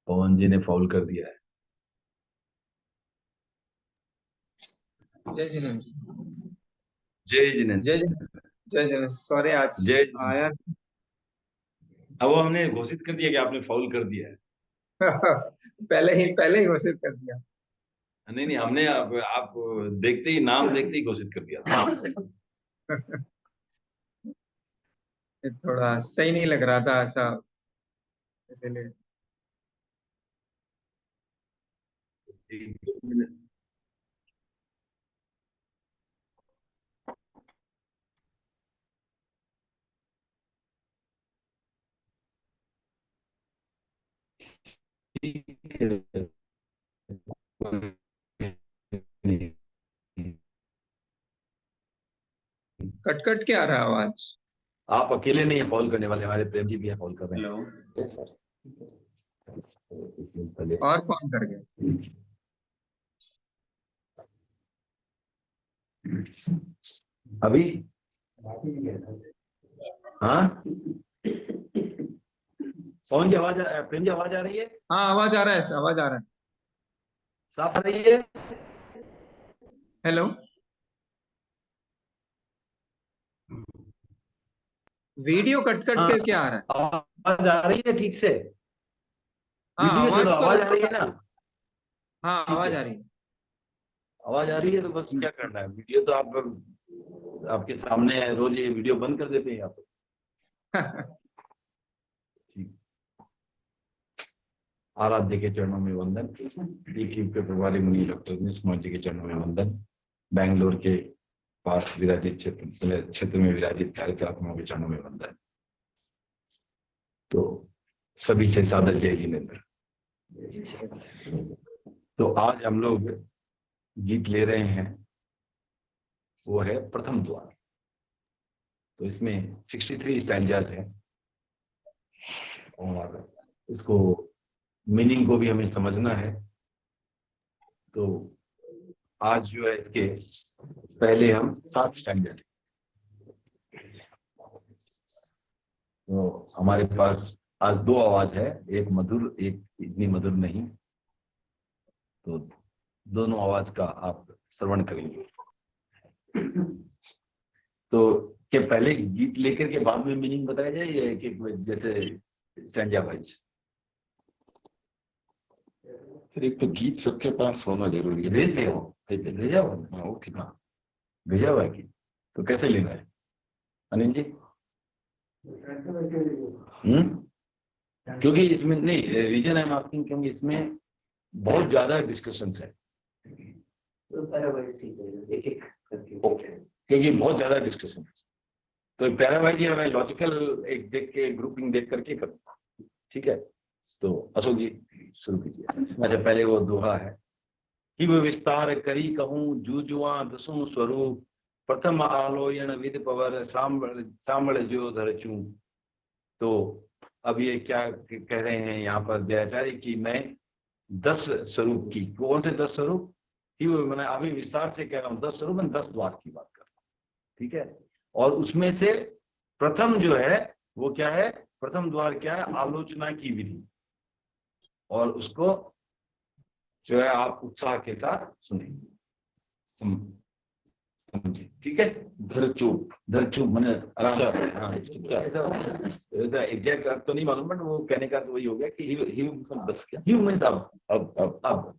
पवन जी ने फाउल कर दिया है। जय जिनेंद्र। जय जिनेंद्र। जय जिनेंद्र। जय जिनेंद्र, सॉरी आज जय जिनेंद्र। आया। अब वो हमने घोषित कर दिया कि आपने फाउल कर दिया है। पहले ही घोषित कर दिया। नहीं नहीं, हमने आप देखते ही, नाम देखते ही घोषित कर दिया था। ये थोड़ा सही नहीं लग रहा था ऐसा, इसलिए। कट कट के आ रहा है आवाज। आप अकेले नहीं है फॉल करने वाले, हमारे प्रेम जी भी है फॉल कर रहे हैं। और कौन कर गया? अभी हाँ, कौन की आवाज, प्रेम जी आवाज आ रही है? हाँ आवाज आ रहा है, आवाज आ रहा है। साफ आ रही है? हेलो। वीडियो कट कट हाँ, के क्या आ रहा है? आवाज आ रही है ठीक से? हाँ वीडियो छोड़ो, आवाज तो आवाज आ रही है ना? हाँ ठीक आवाज है, आ रही है। आवाज आ रही है तो बस क्या करना है, वीडियो तो आप आपके सामने है, रोज ये वीडियो बंद कर देते हैं आप। ठीक। आराध्य के चरणों में वंदन। यूट्यूब के प्रभारी मुनि डॉक्टर दिनेश कुमार जी के चरणों में वंदन। बैंगलोर के पास विराजित क्षेत्र में विराजित चारित्रात्माओं के चरणों में वंदन। तो सभी से सादर जय जिनेंद्र। तो आज हम लोग गीत ले रहे हैं, वो है प्रथम द्वार। तो इसमें 63 स्टैंजाज है और इसको मीनिंग को भी हमें समझना है। तो आज जो है इसके पहले हम 7 स्टैंडर्ड, तो हमारे पास आज 2 आवाज है, एक मधुर एक इतनी मधुर नहीं। तो दोनों आवाज का आप श्रवण करेंगे। तो क्या पहले गीत लेकर के बाद में मीनिंग बताया जाए, या कि जैसे स्टैंजा वाइज? एक तो गीत सबके पास होना जरूरी है। भेज दिया, भेजा हुआ? हाँ ओके, हाँ भेजा हुआ है कि तो कैसे लेना है अनिल जी? क्योंकि इसमें नहीं, रीजन आई एम आस्किंग क्योंकि इसमें बहुत ज्यादा डिस्कशन है। एक एक ओके, क्योंकि बहुत ज्यादा डिस्कशन है। तो पैरावाइज ही हमें लॉजिकल एक देख के, ग्रुपिंग देख करके करूँगा, ठीक है? तो अशोक जी शुरू कीजिए। अच्छा, पहले वो दोहा है कि वो विस्तार करी कहूँ जूजुआ दसों स्वरूप, प्रथम आलोयन विद पवर सांबड़ जो धरचू। तो अब ये क्या कह रहे हैं यहाँ पर जयाचार्य कि मैं 10 स्वरूप की, कौन से 10 स्वरूप कि वो मैंने अभी विस्तार से कह रहा हूँ, 10 स्वरूप, मैं 10 द्वार की बात कर रहा हूँ, ठीक है? और उसमें से प्रथम जो है वो क्या है? प्रथम द्वार क्या है? आलोचना की विधि। और उसको जो है आप उत्साह के साथ सुनेंगे, समझे, ठीक है? धरचूप, धरचूप मैंने आराम से, हाँ ऐसा एग्जैक्ट अर्थ तो नहीं मालूम, बट वो कहने का तो वही हो गया कि बस क्या ह्यू में अब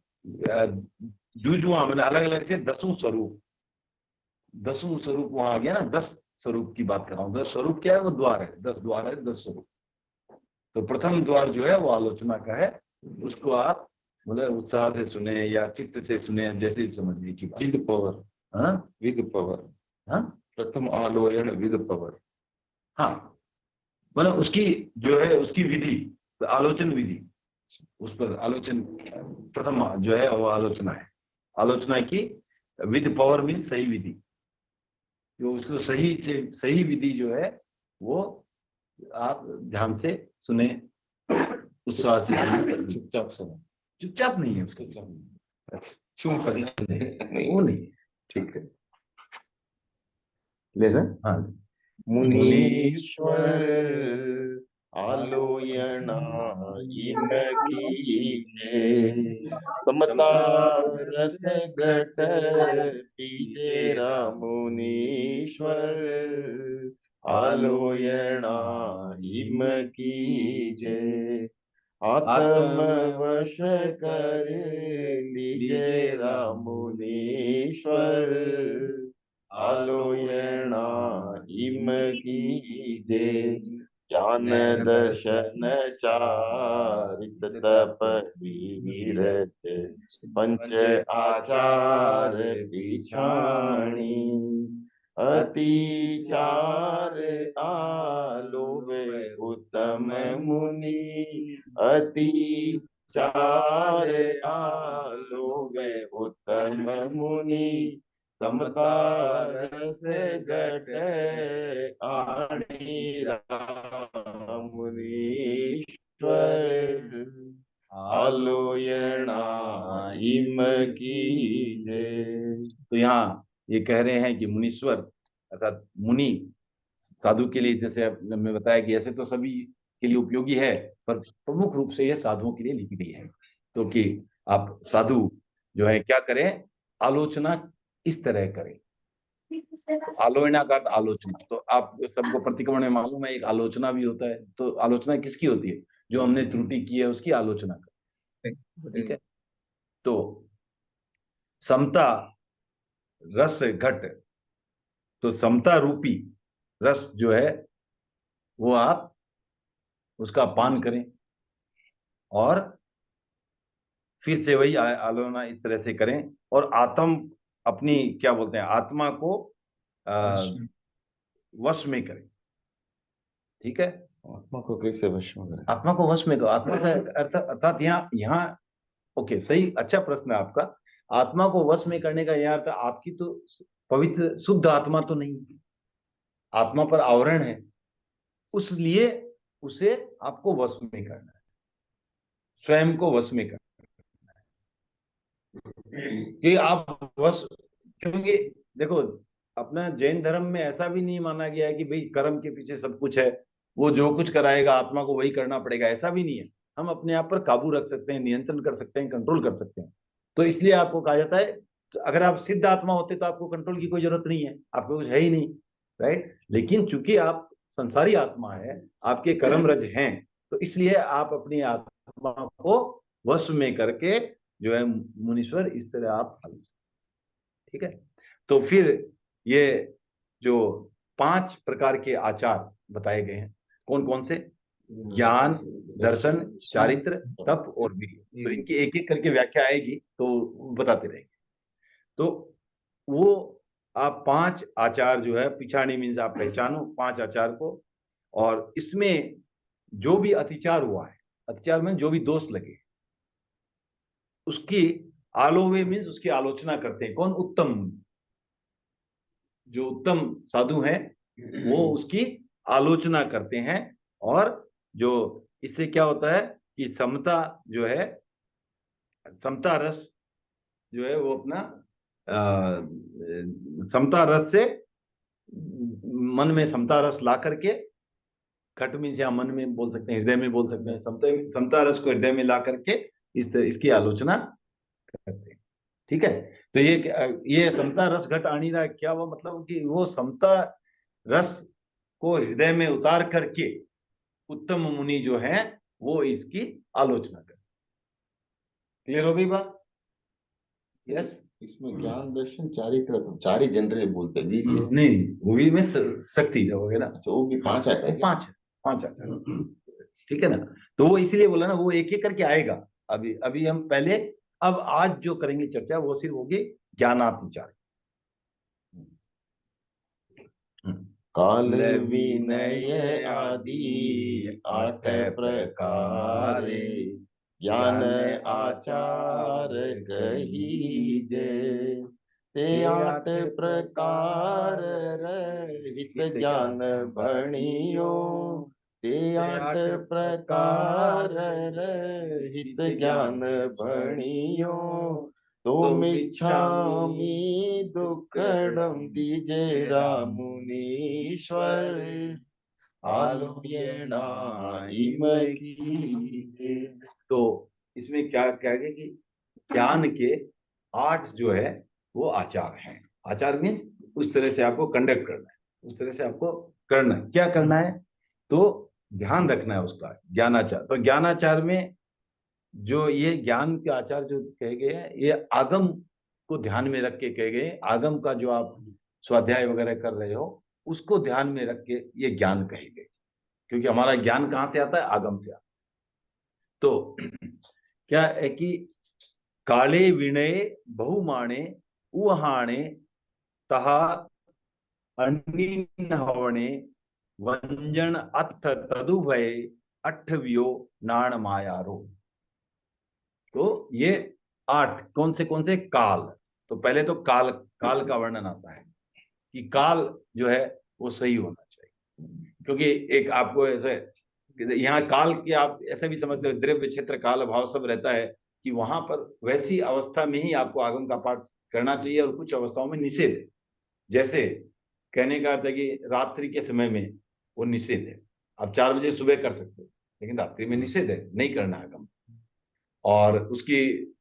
जुजुआ मैंने अलग अलग से 10 स्वरूप, 10 स्वरूप वहां आ गया ना, 10 स्वरूप की बात कर रहा हूँ। 10 स्वरूप क्या है? वो द्वार है, 10 द्वार है, 10 स्वरूप। तो प्रथम द्वार जो है वो आलोचना का है, उसको आप मतलब उत्साह से सुने या चित्त से सुने, जैसे ही समझने की बात। विद पावर, हाँ विद पावर, हाँ, प्रथम आलोयन विद पावर। हाँ, मतलब उसकी जो है उसकी विधि, आलोचन विधि, उस पर आलोचन प्रथम जो है वो आलोचना है। आलोचना की विद पावर मीन सही विधि, जो उसको सही से सही विधि जो है वो आप ध्यान से सुने, उत्साह से सुने, चुपचाप सुनो, चुपचाप नहीं है उसका, चुप करना वो नहीं। ठीक है। लेसन हाँ, मुनीश्वर आलोयन इम कीजे समता रस घट पीजे मुनीश्वर इम कीजे आत्म वश कर लीजे मुनीश्वर इम कीजे ज्ञान दर्शन चारित तप विरत पंच आचार पिछाणी अतिचार आलोवे उत्तम मुनि अतिचार आलोवे उत्तम मुनि समता रस घट आणी मुनीश्वर इम कीजे। तो यहाँ ये कह रहे हैं कि मुनीश्वर अर्थात मुनि साधु के लिए, जैसे हमने बताया कि ऐसे तो सभी के लिए उपयोगी है, पर प्रमुख रूप से यह साधुओं के लिए लिखी गई है। तो कि आप साधु जो है क्या करें, आलोचना इस तरह करें। आलोचना का अर्थ आलोचना, तो आप सबको प्रतिक्रमण में मालूम है एक आलोचना भी होता है। तो आलोचना किसकी होती है? जो हमने त्रुटि की है उसकी आलोचना कर, ठीक है। तो समता रस घट, तो समता रूपी रस जो है वो आप उसका पान करें, और फिर से वही आलोचना इस तरह से करें, और आत्म अपनी क्या बोलते हैं आत्मा को वश में करें, ठीक है। आत्मा को कैसे वश में करें? आत्मा को वश में करो, आत्मा से अर्थात यहाँ यहाँ ओके, सही, अच्छा प्रश्न है आपका। आत्मा को वश में करने का यह अर्थ, आपकी तो पवित्र शुद्ध आत्मा तो नहीं, आत्मा पर आवरण है, उसलिए उसे आपको वश में करना है, स्वयं को वश में करना है कि आप वश, क्योंकि देखो अपना जैन धर्म में ऐसा भी नहीं माना गया है कि भाई कर्म के पीछे सब कुछ है, वो जो कुछ कराएगा आत्मा को वही करना पड़ेगा, ऐसा भी नहीं है। हम अपने आप पर काबू रख सकते हैं, नियंत्रण कर सकते हैं, कंट्रोल कर सकते हैं। तो इसलिए आपको कहा जाता है, तो अगर आप सिद्ध आत्मा होते तो आपको कंट्रोल की कोई जरूरत नहीं है, आपको कुछ है ही नहीं, राइट। लेकिन चूंकि आप संसारी आत्मा है, आपके कर्म रज हैं, तो इसलिए आप अपनी आत्मा को वश में करके जो है मुनीश्वर इस तरह आप, ठीक है। तो फिर ये जो 5 प्रकार के आचार बताए गए हैं, कौन कौन से? ज्ञान, दर्शन, चारित्र, तप और वीर्य। तो इनकी एक एक करके व्याख्या आएगी तो बताते रहेंगे। तो वो आप 5 आचार जो है, पिछाड़ी मीन्स आप पहचानो 5 आचार को, और इसमें जो भी अतिचार हुआ है, अतिचार में जो भी दोष लगे उसकी आलोवे मीन्स उसकी आलोचना करते हैं। कौन? उत्तम, जो उत्तम साधु हैं वो उसकी आलोचना करते हैं। और जो इससे क्या होता है कि समता जो है, समता रस जो है वो अपना समता रस से मन में समता रस ला करके, घट मीन्स या मन में बोल सकते हैं, हृदय में बोल सकते हैं, समता रस को हृदय में ला करके इसकी आलोचना करते हैं, ठीक है। तो ये समता रस घट आनी रहा, क्या वो मतलब कि वो समता रस को हृदय में उतार करके उत्तम मुनि जो है वो इसकी आलोचना कर। क्लियर हो गई बात? यस। इसमें ज्ञान दर्शन चारित्र, चार ही जनरली बोलते हैं, वीर्य नहीं, मूवी में शक्ति वगैरह, अच्छा वो भी 5 आता है क्या? 5 आता है, ठीक है ना। तो वो इसलिए बोला ना, वो एक एक करके आएगा। अभी अभी हम पहले, अब आज जो करेंगे चर्चा वो सिर्फ होगी ज्ञानात्मचार। काल विनय आदि 8 प्रकारे ज्ञान आचार कहीजे ते 8 प्रकार रहित ज्ञान भणियो ते 8 प्रकार रहित ज्ञान भणियो तुम इच्छामि दुक्कडम दीजे मुनीश्वर तो इसमें क्या क्या है कि ज्ञान के 8 जो है वो आचार हैं। आचार मीन्स उस तरह से आपको कंडक्ट करना है, उस तरह से आपको करना है। क्या करना है? तो ध्यान रखना है उसका, ज्ञानाचार। तो ज्ञानाचार में जो ये ज्ञान के आचार जो कहे गए हैं, ये आगम को ध्यान में रख के कहे गए। आगम का जो आप स्वाध्याय वगैरह कर रहे हो, उसको ध्यान में रख के ये ज्ञान कहे गए। क्योंकि हमारा ज्ञान कहाँ से आता है? आगम से आता है। तो क्या है कि काले विनय बहुमाणे उहाणे सहा अनिहवणे वंजन अथ तदुभय अठव्यो नाण मायारो। तो ये 8 कौन से काल। तो पहले तो काल, काल का वर्णन आता है कि काल जो है वो सही होना चाहिए। क्योंकि एक आपको ऐसे यहाँ काल के आप ऐसे भी समझते हो, द्रव्य क्षेत्र काल भाव सब रहता है, कि वहां पर वैसी अवस्था में ही आपको आगम का पाठ करना चाहिए, और कुछ अवस्थाओं में निषेध है। जैसे कहने का अर्थ है कि रात्रि के समय में वो निषेध है। आप 4 बजे सुबह कर सकते हो, लेकिन रात्रि में निषेध है, नहीं करना आगम। और उसकी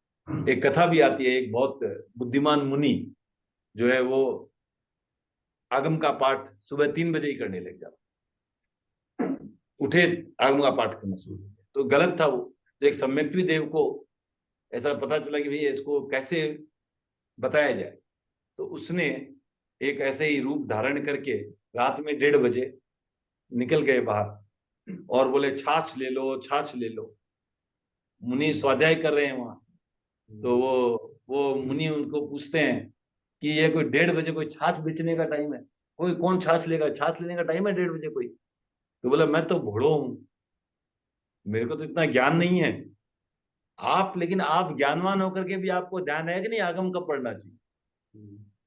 एक कथा भी आती है, एक बहुत बुद्धिमान मुनि जो है वो आगम का पाठ सुबह 3 बजे ही करने लग जाता, उठे आगम का पाठ करना शुरू किया। तो गलत था वो। तो एक सम्यक्वी देव को ऐसा पता चला कि भैया इसको कैसे बताया जाए। तो उसने एक ऐसे ही रूप धारण करके रात में 1:30 बजे निकल गए बाहर और बोले छाछ ले लो, छाछ ले लो। मुनि स्वाध्याय कर रहे हैं वहां। तो वो मुनि उनको पूछते हैं कि ये कोई 1:30 बजे कोई छाछ बेचने का टाइम है? कोई कौन छाछ लेगा? छाछ लेने का टाइम है 1:30 बजे कोई? तो बोला मैं तो भोड़ो हूं, मेरे को तो इतना ज्ञान नहीं है। आप, लेकिन आप ज्ञानवान होकर के भी आपको ध्यान है कि नहीं आगम कब पढ़ना चाहिए?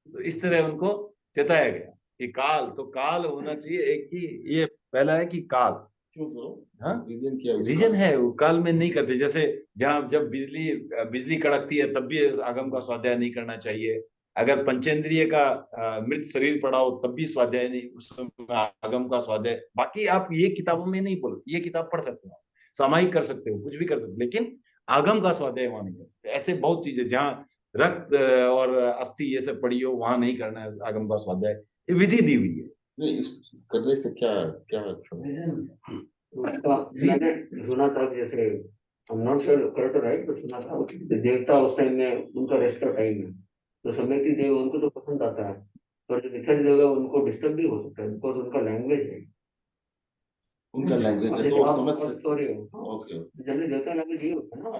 तो इस तरह उनको चेताया गया कि काल, तो काल होना चाहिए एक ही। ये पहला है कि काल। हाँ, रीजन क्या है उसका? रीजन है, वो काल में नहीं करते। जैसे जहाँ जब बिजली बिजली कड़कती है तब भी आगम का स्वाध्याय नहीं करना चाहिए। अगर पंचेंद्रिय का मृत शरीर पड़ा हो तब भी स्वाध्याय नहीं, उस समय आगम का स्वाध्याय। बाकी आप ये किताबों में नहीं बोलो, ये किताब पढ़ सकते हो, सामायिक कर सकते हो, कुछ भी कर सकते हो, लेकिन आगम का स्वाध्याय वहां नहीं कर सकते। ऐसे बहुत चीजें जहाँ रक्त और अस्थि ये सब पड़ी हो, वहां नहीं करना है आगम का स्वाध्याय। ये विधि दी हुई है। नहीं, करने से क्या क्या मैंने सुना था कि जैसे I'm not sure correct or right, but सुना था कि देवता उस टाइम में उनका रेस्ट का टाइम है, तो सम्यक्ति देव उनको तो पसंद आता है, पर जो दिखाई देगा उनको डिस्टर्ब भी हो सकता है, बिकॉज उनका लैंग्वेज है, उनका लैंग्वेज है, तो समझ सकते। सॉरी ओके जनरली देवता लैंग्वेज ये होता है ना। तो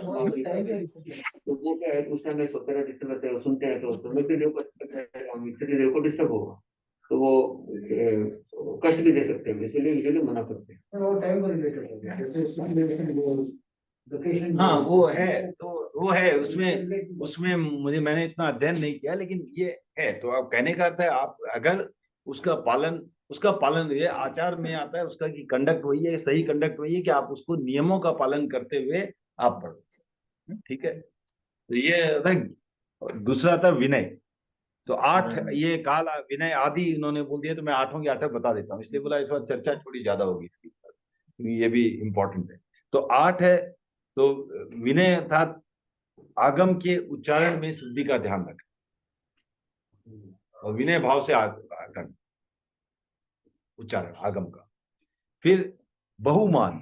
वो क्या है, उस टाइम में सोते डिस्टर्ब रहते हैं, सुनते हैं, तो सम्यक्ति देव को मित्र देव को डिस्टर्ब होगा, तो वो कष्ट भी दे सकते हैं, इसीलिए यूजुअली मना करते हैं। वो टाइम को रिलेटेड हाँ वो है, तो वो है उसमें। उसमें मुझे, मैंने इतना अध्ययन नहीं किया, लेकिन ये है। तो आप कहने का अर्थ है, आप अगर उसका पालन ये आचार में आता है उसका, कि कंडक्ट वही है, सही कंडक्ट वही है कि आप उसको नियमों का पालन करते हुए आप पढ़ो। ठीक है, तो ये था। दूसरा था विनय। तो 8 ये काल विनय आदि इन्होंने बोल दिया, तो मैं 8 की 8 बता देता हूँ, इसलिए बोला इस बार चर्चा थोड़ी ज्यादा होगी इसकी, क्योंकि ये भी इंपॉर्टेंट है। तो 8 है। तो विनय अर्थात आगम के उच्चारण में शुद्धि का ध्यान रखें, और विनय भाव से करना उच्चारण आगम का। फिर बहुमान,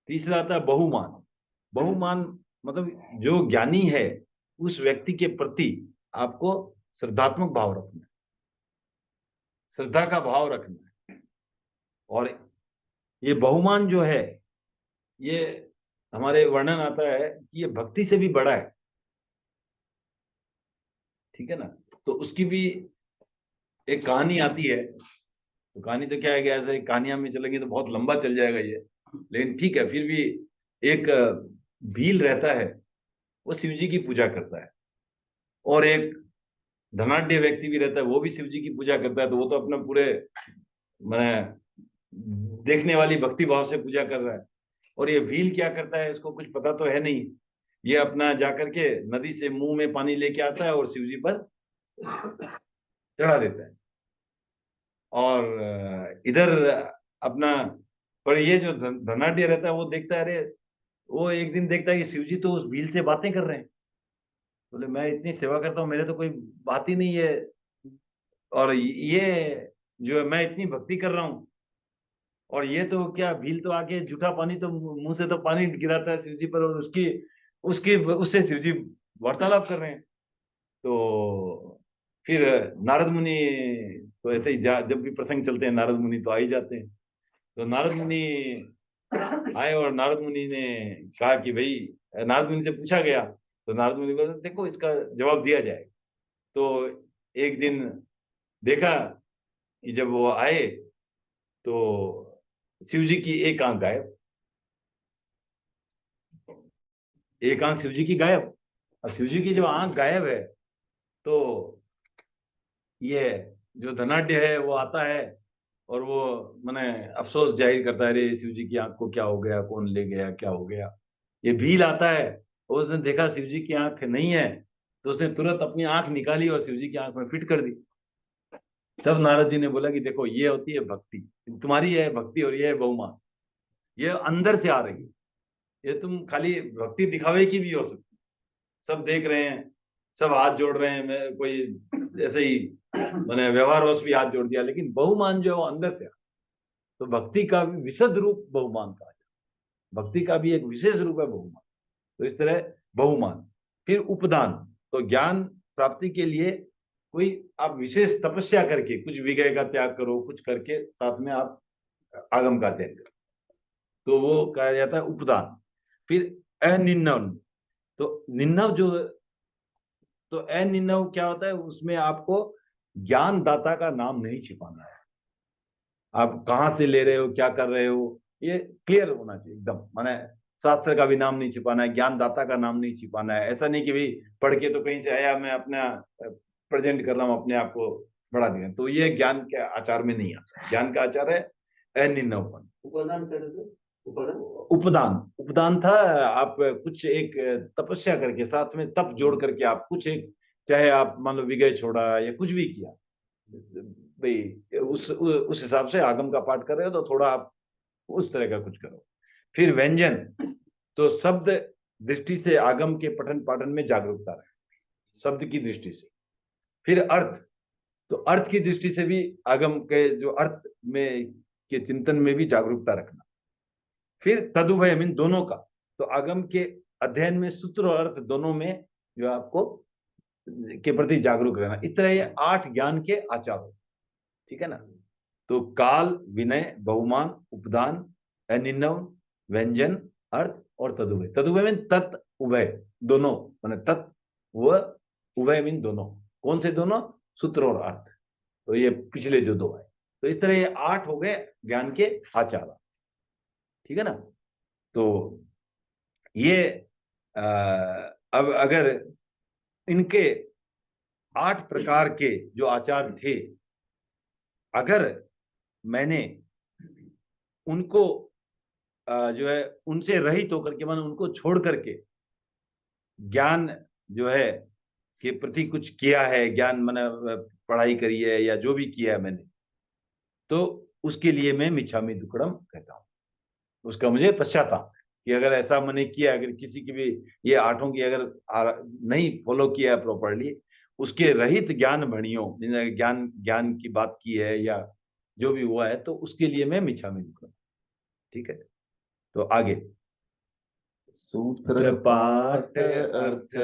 तीसरा आता है बहुमान। बहुमान मतलब जो ज्ञानी है उस व्यक्ति के प्रति आपको श्रद्धात्मक भाव रखना है, श्रद्धा का भाव रखना है। और ये बहुमान जो है, ये हमारे वर्णन आता है कि ये भक्ति से भी बड़ा है। ठीक है ना? तो उसकी भी एक कहानी आती है। तो कहानी तो क्या है कि ऐसे कहानियां में चलेंगे तो बहुत लंबा चल जाएगा ये, लेकिन ठीक है। फिर भी एक भील रहता है, वो शिव जी की पूजा करता है, और एक धनाढ्य व्यक्ति भी रहता है, वो भी शिव जी की पूजा करता है। तो वो तो अपने पूरे मैंने देखने वाली भक्ति भाव से पूजा कर रहा है। और ये भील क्या करता है, इसको कुछ पता तो है नहीं, ये अपना जाकर के नदी से मुंह में पानी लेके आता है और शिव जी पर चढ़ा देता है। और इधर अपना, पर ये जो धनाढ्य रहता है वो देखता है, अरे वो एक दिन देखता है कि शिव जी तो उस भील से बातें कर रहे हैं। बोले मैं इतनी सेवा करता हूँ, मेरे तो कोई बात ही नहीं है, और ये जो है मैं इतनी भक्ति कर रहा हूँ, और ये तो क्या भील तो आके जूठा पानी तो मुंह से तो पानी गिराता है शिव जी पर, और उसकी उसकी उससे शिव जी वार्तालाप कर रहे हैं। तो फिर नारद मुनि तो ऐसे ही जब भी प्रसंग चलते हैं नारद मुनि तो आ ही जाते हैं। तो नारद मुनि आए और नारद मुनि ने कहा कि भाई, नारद मुनि से पूछा गया, तो नारद मुनि बोले देखो इसका जवाब दिया जाए। तो एक दिन देखा कि जब वो आए तो शिव जी की एक आंख गायब, एक आंख शिव जी की गायब। अब शिव जी की जब आंख गायब है तो ये जो धनाढ्य है वो आता है और वो माने अफसोस जाहिर करता है, अरे शिव जी की आंख को क्या हो गया, कौन ले गया, क्या हो गया। ये भील आता है और उसने देखा शिव जी की आंख नहीं है, तो उसने तुरंत अपनी आंख निकाली और शिव जी की आंख में फिट कर दी। तब नारद जी ने बोला कि देखो ये होती है भक्ति, तुम्हारी है भक्ति और ये है बहुमान, ये अंदर से आ रही है। ये तुम खाली भक्ति दिखावे की भी हो सकती, सब देख रहे हैं, सब हाथ जोड़ रहे हैं, मैं कोई ऐसे ही मैंने व्यवहारवश भी हाथ जोड़ दिया, लेकिन बहुमान जो है वो अंदर से। तो भक्ति का भी विशद रूप बहुमान कहा जाए, भक्ति का भी एक विशेष रूप है बहुमान। तो इस तरह बहुमान। फिर उपदान, तो ज्ञान प्राप्ति के लिए कोई आप विशेष तपस्या करके कुछ विषय का त्याग करो, कुछ करके साथ में आप आगम का त्याग करो, तो वो कहा जाता है उपदान। फिर अनिन्नव, तो निन्नव जो, तो अनिन्नव क्या होता है, उसमें आपको ज्ञान दाता का नाम नहीं छिपाना है, आप कहाँ से ले रहे हो, क्या कर रहे हो, ये क्लियर होना चाहिए एकदम। माने शास्त्र का भी नाम नहीं छिपाना है, ज्ञानदाता का नाम नहीं छिपाना है। ऐसा नहीं कि भाई पढ़ के तो कहीं से आया, मैं अपना प्रेजेंट कर रहा हूँ, अपने आप को बढ़ा दिया, तो ये ज्ञान के आचार में नहीं आता। ज्ञान का आचार है अनिन्नवपन। उपदान करे तो उपदान उपदान, उपदान था आप कुछ एक तपस्या करके साथ में तप जोड़ करके आप कुछ एक, चाहे आप मान लो विजय छोड़ा या कुछ भी किया भाई, उस हिसाब से आगम का पाठ कर रहे हो तो थोड़ा आप उस तरह का कुछ करो। फिर व्यंजन, तो शब्द दृष्टि से आगम के पठन पाठन में जागरूकता रहे, शब्द की दृष्टि से। फिर अर्थ, तो अर्थ की दृष्टि से भी आगम के जो अर्थ में के चिंतन में भी जागरूकता रखना। फिर तदुभय मीन दोनों का, तो आगम के अध्ययन में सूत्र और अर्थ दोनों में जो आपको के प्रति जागरूक रहना। इस तरह ये 8 ज्ञान के आचार हो, ठीक है ना। तो काल, विनय, बहुमान, उपदान, अनिन्नव, व्यंजन, अर्थ और तदुभय। तदुभय मीन तत् उभय, दोनों, माने तत् व उभय मीन दोनों। कौन से दोनों, सूत्र और अर्थ। तो ये पिछले जो 2 है, तो इस तरह ये 8 हो गए ज्ञान के आचार, ठीक है ना। तो ये अब अगर इनके 8 प्रकार के जो आचार थे, अगर मैंने उनको जो है उनसे रहित होकर के, मैंने उनको छोड़ करके ज्ञान जो है के प्रति कुछ किया है, ज्ञान मैंने पढ़ाई करी है या जो भी किया है मैंने, तो उसके लिए मैं मिच्छामि दुक्कडम कहता हूँ। उसका मुझे पश्चाताप है कि अगर ऐसा मैंने किया, अगर किसी की भी ये 8 की अगर नहीं फॉलो किया है प्रॉपरली, उसके रहित ज्ञान भणियों, ज्ञान ज्ञान की बात की है या जो भी हुआ है, तो उसके लिए मैं मिच्छामि दुक्कडम, ठीक है। तो आगे सूत्र पाठ अर्थ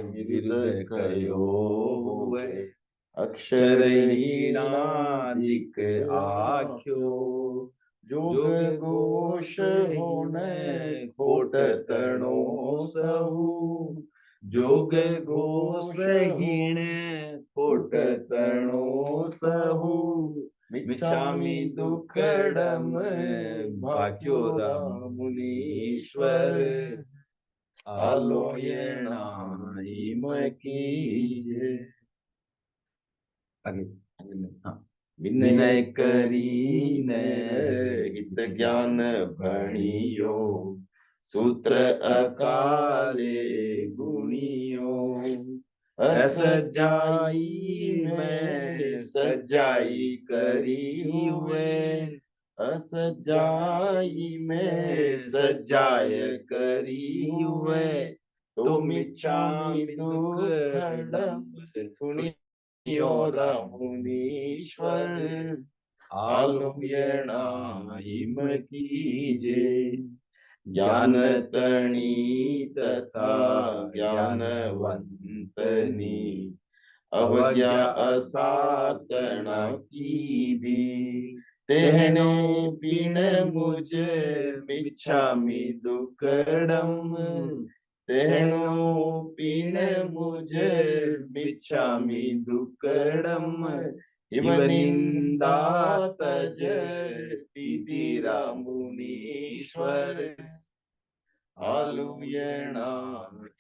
विरुद्ध कयो हुए, अक्षर हीनादिक आख्यो, जोग घोष होने खोट तणो सहु, जोग घोष हीण खोट तणो सहु, मिच्छामि दुक्कडम भाक्यो मुनीश्वर, आलोयनाइम कीजे। आगे, हाँ। विनय करीने हित ज्ञान भणियो, सूत्र अकाले गुणियो, असजाई में सजाई करी हुए, असजाई में सजाय करी हुए तुमिच्छामि दुःखडं थुणियोरा मुनीश्वर आलुयणाईम कीजे ज्ञान तणी तथा ज्ञानवंतनी अवज्ञा असातना कीधी तेहने पिण मुझ मिच्छामि दुक्कडम तेहनो पिण मुझ मिच्छामि दुक्कडम इव निंदा तज तिदिरा मुनीश्वर आलुयणा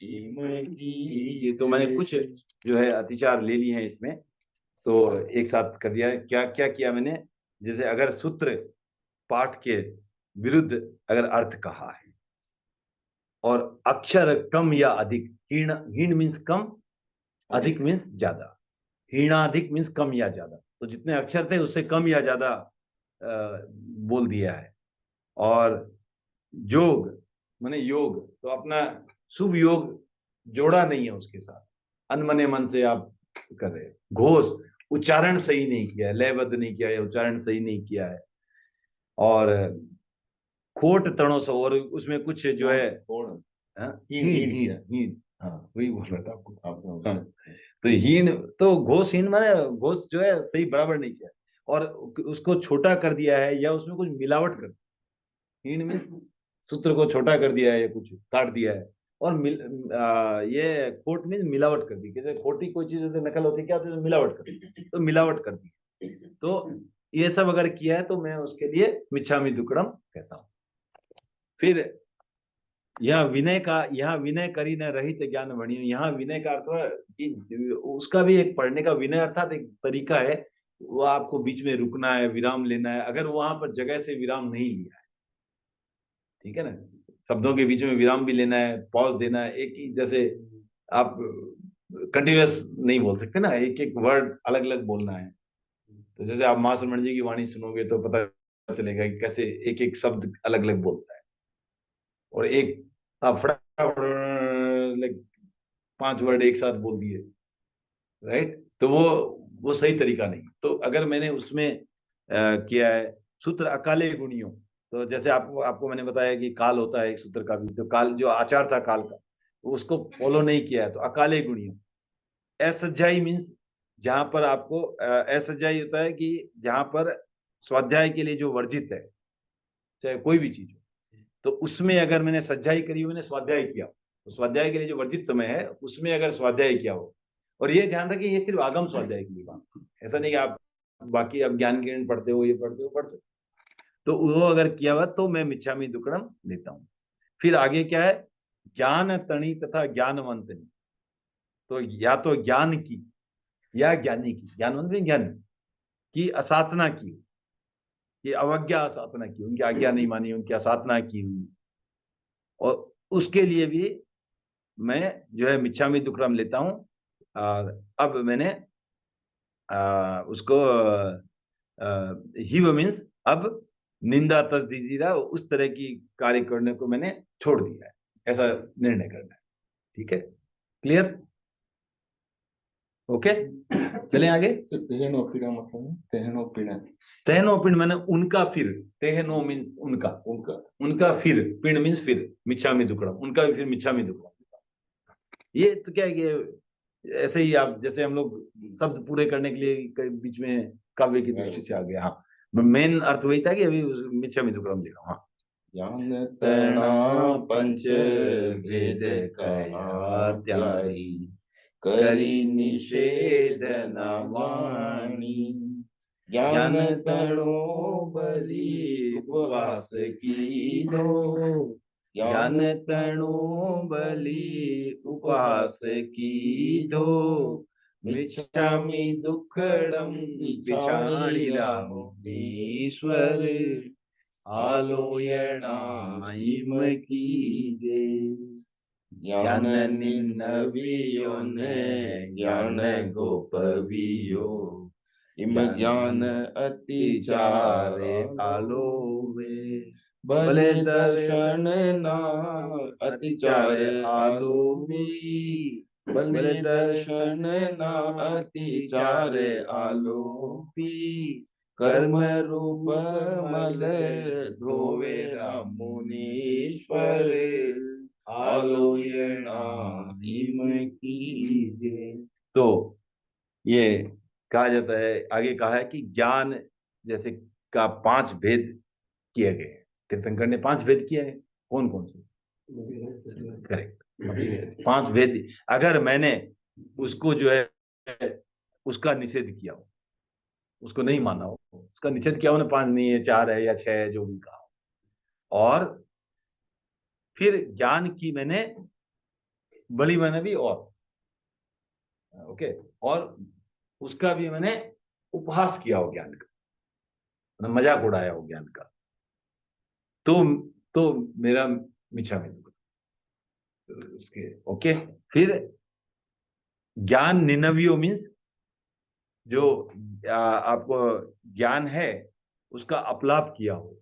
ये तो मैंने कुछ जो है अतिचार ले लिए हैं इसमें, तो एक साथ कर दिया है। क्या क्या किया मैंने, जैसे अगर सूत्र पाठ के विरुद्ध अगर अर्थ कहा है और अक्षर कम या अधिक, हीण हीण मीन्स कम, अधिक मीन्स ज्यादा, हीणाधिक मीन्स कम या ज्यादा, तो जितने अक्षर थे उससे कम या ज्यादा बोल दिया है। और योग माने योग, तो अपना शुभ योग जोड़ा नहीं है उसके साथ, अनमने मन से आप कर रहे हो। घोष उच्चारण सही नहीं किया है, लयबद्ध नहीं किया है, उच्चारण सही नहीं किया है। और खोट तणो सो, और उसमें कुछ जो है हीन, हाँ वही बोल रहा था आपको। हाँ, तो हीन, तो घोषहीन माने घोष जो है सही बराबर नहीं किया और उसको छोटा कर दिया है या उसमें कुछ मिलावट कर, हीन में सूत्र को छोटा कर दिया है या कुछ काट दिया है। और ये खोट मीन मिलावट कर दी, जैसे खोटी कोई चीज नकल होती है क्या, तो मिलावट कर दी, तो मिलावट कर दी। तो ये सब अगर किया है तो मैं उसके लिए मिच्छामि दुक्कडम कहता हूँ। फिर यह विनय का, यहाँ विनय करी न रहित ज्ञान बढ़ियो, यहाँ विनय का अर्थ है कि उसका भी एक पढ़ने का विनय अर्थात एक तरीका है, वो आपको बीच में रुकना है, विराम लेना है। अगर वहां पर जगह से विराम नहीं लिया है, ठीक है ना, शब्दों के बीच में विराम भी लेना है, पॉज देना है, एक ही जैसे आप कंटिन्यूअस नहीं बोल सकते ना, एक एक वर्ड अलग अलग बोलना है। तो जैसे आप मां शरवण जी की वाणी सुनोगे तो पता चलेगा कि कैसे एक एक शब्द अलग अलग बोलता है। और एक आप फटाफट लाइक 5 वर्ड एक साथ बोल दिए, राइट, तो वो सही तरीका नहीं। तो अगर मैंने उसमें किया है सूत्र अकाले गुणियों, तो जैसे आपको मैंने बताया कि काल होता है एक सूत्र का भी, तो काल जो आचार था काल का, तो उसको फॉलो नहीं किया है, तो अकाले गुणियों। असज्जाई मीन्स जहां पर आपको असज्जाई होता है कि जहां पर स्वाध्याय के लिए जो वर्जित है, चाहे कोई भी चीज हो, तो उसमें अगर मैंने सज्जाई करी, मैंने स्वाध्याय किया, तो स्वाध्याय के लिए जो वर्जित समय है उसमें अगर स्वाध्याय किया हो, और ये ध्यान रखिए ये सिर्फ आगम स्वाध्याय की बात, ऐसा नहीं कि आप बाकी अब ज्ञान किरण पढ़ते हो, ये पढ़ते हो, पढ़ सकते, तो वो अगर किया हुआ तो मैं मिच्छामि दुक्कडम लेता हूं। फिर आगे क्या है, ज्ञान तणी तथा ज्ञानवंतनी, तो या तो ज्ञान की या ज्ञानी की, ज्ञानवंत में ज्ञानी की असाधना की, कि अवज्ञा असाधना की, उनकी आज्ञा नहीं मानी, उनकी असाधना की हुई, और उसके लिए भी मैं जो है मिच्छामि दुक्कडम लेता हूं। अब मैंने उसको हिव मीन्स अब निंदा तस्दीदा उस तरह की कार्य करने को मैंने छोड़ दिया है, ऐसा निर्णय करना है। ठीक है, क्लियर, ओके, चलें आगे। तेहनो पीड़ा मतलब तेहनो पीड़ा, तेहनो पिंड मैंने उनका फिर, तेहनो मीन्स उनका, उनका फिर, पिंड मीन्स फिर, मिच्छामि दुक्कडम, उनका फिर मिच्छामि दुक्कडम। ये तो क्या है कि ऐसे ही आप जैसे हम लोग शब्द पूरे करने के लिए बीच में काव्य की दृष्टि से आ गया। हाँ, मेन अर्थ वही था कि अभी मिच्छामि दुक्कडम लिखा। हाँ, ज्ञान तणा पंच भेद कया त्यागी करी निषेधन वाणी ज्ञान तणो बलि उपवास की दो ज्ञान तणो बलि उपहास की दो, मिच्छामि दुक्कडम बिछाणिला मुनीश्वर आलोयणाईम कीजे। ज्ञान निन्नवियो ने ज्ञान गोपवियो इम ज्ञान अतिचारे आलो वे भले दर्शन ना अतिचार आलो भी भले दर्शन ना अतिचार आलो भी कर्म रूप मल धोवे मुनीश्वर आलो ये नाम कीजे। तो ये कहा जाता है, आगे कहा है कि ज्ञान जैसे का 5 भेद किए गए हैं। तीर्थंकर ने 5 भेद किए हैं। कौन कौन से? करेक्ट, 5 भेद। अगर मैंने उसको जो है उसका निषेध किया हो, उसको नहीं माना हो, उसका निषेध किया हो ना, 5 नहीं है, 4 है या 6 है, जो भी कहा हो, और फिर ज्ञान की मैंने बड़ी मैंने भी, और ओके, और उसका भी मैंने उपहास किया हो ज्ञान का, मतलब मजाक उड़ाया हो ज्ञान का, तो मेरा मिच्छा में उसके ओके। फिर ज्ञान निनवियो मीन्स जो आपको ज्ञान है उसका अपलाप किया हो,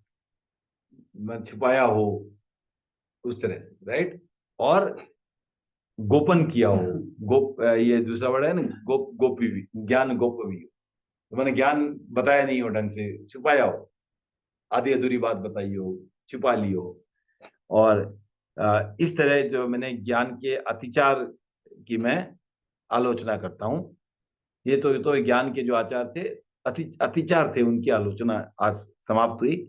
छुपाया हो उस तरह से, राइट। और गोपन किया हो, ये दूसरा वर्ड है ना, गोपी भी, ज्ञान गोप भी हो, तो मैंने ज्ञान बताया नहीं हो ढंग से, छुपाया हो, आधी अधूरी बात बताई हो, छुपा ली हो। और इस तरह जो मैंने ज्ञान के अतिचार की मैं आलोचना करता हूं। ये तो ज्ञान के जो आचार थे, अतिचार थे, उनकी आलोचना आज समाप्त हुई।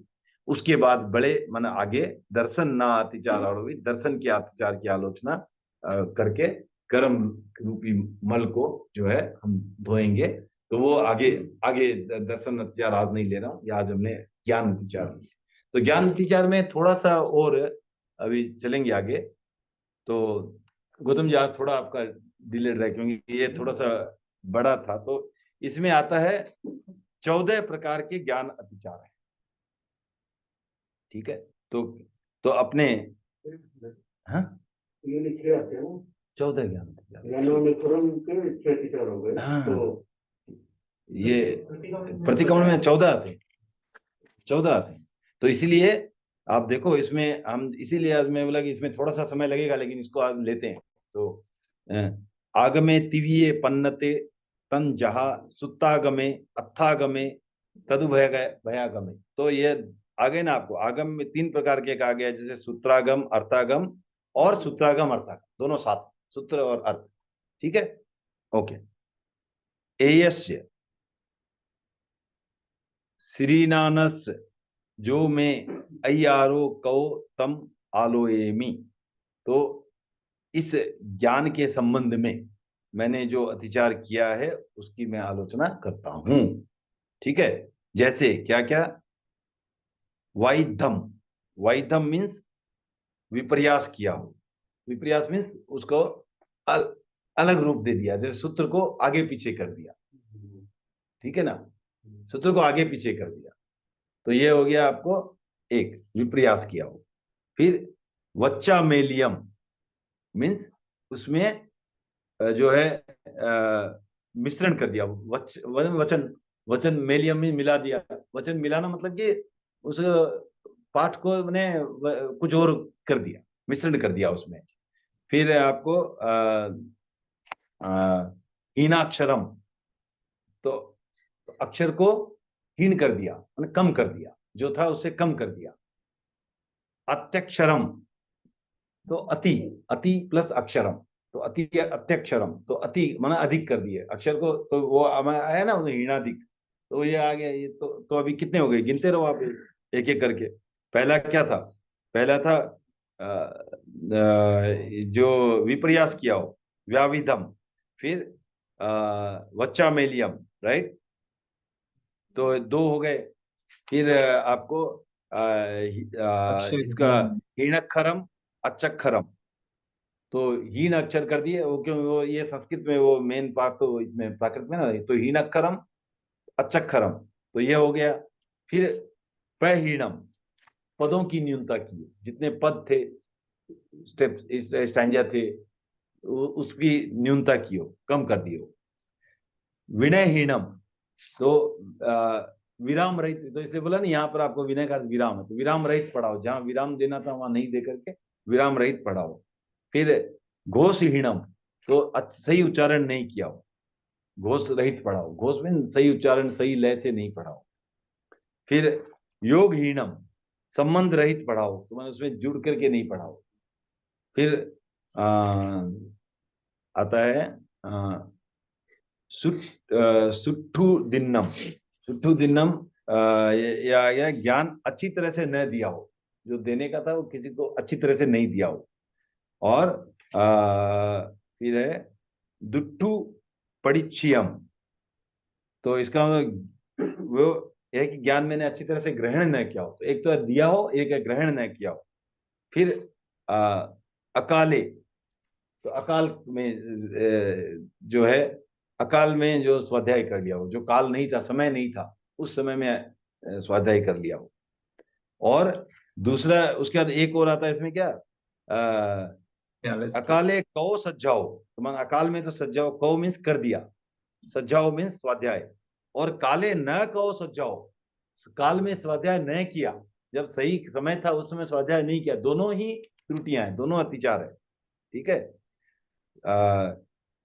उसके बाद बड़े मन आगे दर्शन ना अतिचार और भी दर्शन के अतिचार की आलोचना करके कर्म रूपी मल को जो है हम धोएंगे। तो वो आगे आगे दर्शन अतिचार आज नहीं ले रहा हूँ, आज हमने ज्ञान अतिचार लिए। तो ज्ञान अतिचार में थोड़ा सा और अभी चलेंगे आगे। तो गौतम जी आज थोड़ा आपका डिलेड रहा, क्योंकि ये थोड़ा सा बड़ा था। तो इसमें आता है 14 प्रकार के ज्ञान अतिचार है, ठीक है। तो अपने हाँ, ये 6 आते हैं ना, 14 ज्ञान अतिचार। ज्ञानों में क्रम के 6 अतिचार हो गए। हाँ। तो ये प्रतिक्रमण में 14 आते, 14 आते हैं। तो इसीलिए आप देखो, इसमें हम इसीलिए आज मैं बोला कि इसमें थोड़ा सा समय लगेगा, लेकिन इसको आज लेते हैं। तो आगमे तिविये पन्नते तन जहा सुत्तागमे अत्थागमे तदुभय भयागमे। तो ये आगे ना आपको आगम में 3 प्रकार के कहा गया, जैसे सूत्रागम, अर्थागम और सूत्रागम अर्थागम, दोनों साथ, सूत्र और अर्थ, ठीक है, ओके। एयस्य श्रीनानस जो में अय्यारो कौ तम आलोएमी। तो इस ज्ञान के संबंध में मैंने जो अतिचार किया है उसकी मैं आलोचना करता हूं, ठीक है। जैसे क्या क्या? वाइधम, वाइधम मीन्स विपर्यास किया हो, विपर्यास मीन्स उसको अलग रूप दे दिया, जैसे सूत्र को आगे पीछे कर दिया, ठीक है ना, सूत्र को आगे पीछे कर दिया। तो ये हो गया आपको एक विप्रयास किया हो। फिर वच्चा मेलियम मीन्स उसमें जो है मिश्रण कर दिया, वचन वचन मेलियम में मिला दिया। वचन मिलाना मतलब कि उस पाठ को मैंने कुछ और कर दिया, मिश्रण कर दिया उसमें। फिर आपको हीनाक्षरम, तो अक्षर को हीन कर दिया, मतलब कम कर दिया, जो था उससे कम कर दिया। अत्यक्षरम, तो अति, अति प्लस अक्षरम, तो अति अत्यक्षरम, तो अति माना अधिक कर दिए अक्षर को। तो वो आया ना हीनाधिक, तो ये आ गया। ये तो अभी कितने हो गए, गिनते रहो आप एक एक करके। पहला क्या था? पहला था जो विप्रयास किया हो, व्याविधम। फिर वच्चा मेलियम, राइट, तो 2 हो गए। फिर आपको इसका हीनक्षरम अचक्षरम, तो हीन अक्षर कर दिए वो, क्यों वो ये संस्कृत में वो मेन पार्ट तो इसमें प्राकृत में ना, तो हीन अक्षरम अचक्षरम, तो ये हो गया। फिर प्रहीणम, पदों की न्यूनता की, जितने पद थे, स्टेप स्टैंजा थे, उसकी न्यूनता की हो, कम कर दियो। विनयहीनम, तो विराम रहित, तो इसलिए बोला ना यहाँ पर आपको विनय का अर्थ विराम है, तो विराम रहित पढ़ाओ, जहां विराम देना था वहां नहीं दे करके विराम रहित पढ़ाओ। फिर घोषहीणम, तो सही उच्चारण नहीं किया हो, घोष रहित पढ़ाओ, घोष में सही उच्चारण सही लय से नहीं पढ़ाओ। फिर योगहीणम, संबंध रहित पढ़ाओ, तो मैंने उसमें जुड़ करके नहीं पढ़ाओ। फिर आता है सुट्ठू दिन्नम, सुट्ठू दिन्नम या ज्ञान अच्छी तरह से न दिया हो, जो देने का था वो किसी को अच्छी तरह से नहीं दिया हो। और फिर है दुट्टू परिचयम, तो इसका मतलब वो है कि ज्ञान मैंने अच्छी तरह से ग्रहण न किया हो, तो एक तो है दिया हो, एक है ग्रहण न किया हो। फिर अकाले, तो अकाल में जो है, अकाल में जो स्वाध्याय कर लिया हो, जो काल नहीं था, समय नहीं था, उस समय में स्वाध्याय कर लिया हो। और दूसरा उसके बाद एक और आता है इसमें क्या, अकाले कौ सज्जाओ, तो मान अकाल में तो सज्जाओ, कौ मीन्स कर दिया, सज्जाओ मीन्स स्वाध्याय, और काले न कौ सज्जाओ, काल में स्वाध्याय न किया, जब सही समय था उस समय स्वाध्याय नहीं किया, दोनों ही त्रुटियां हैं, दोनों अतिचार है। ठीक है।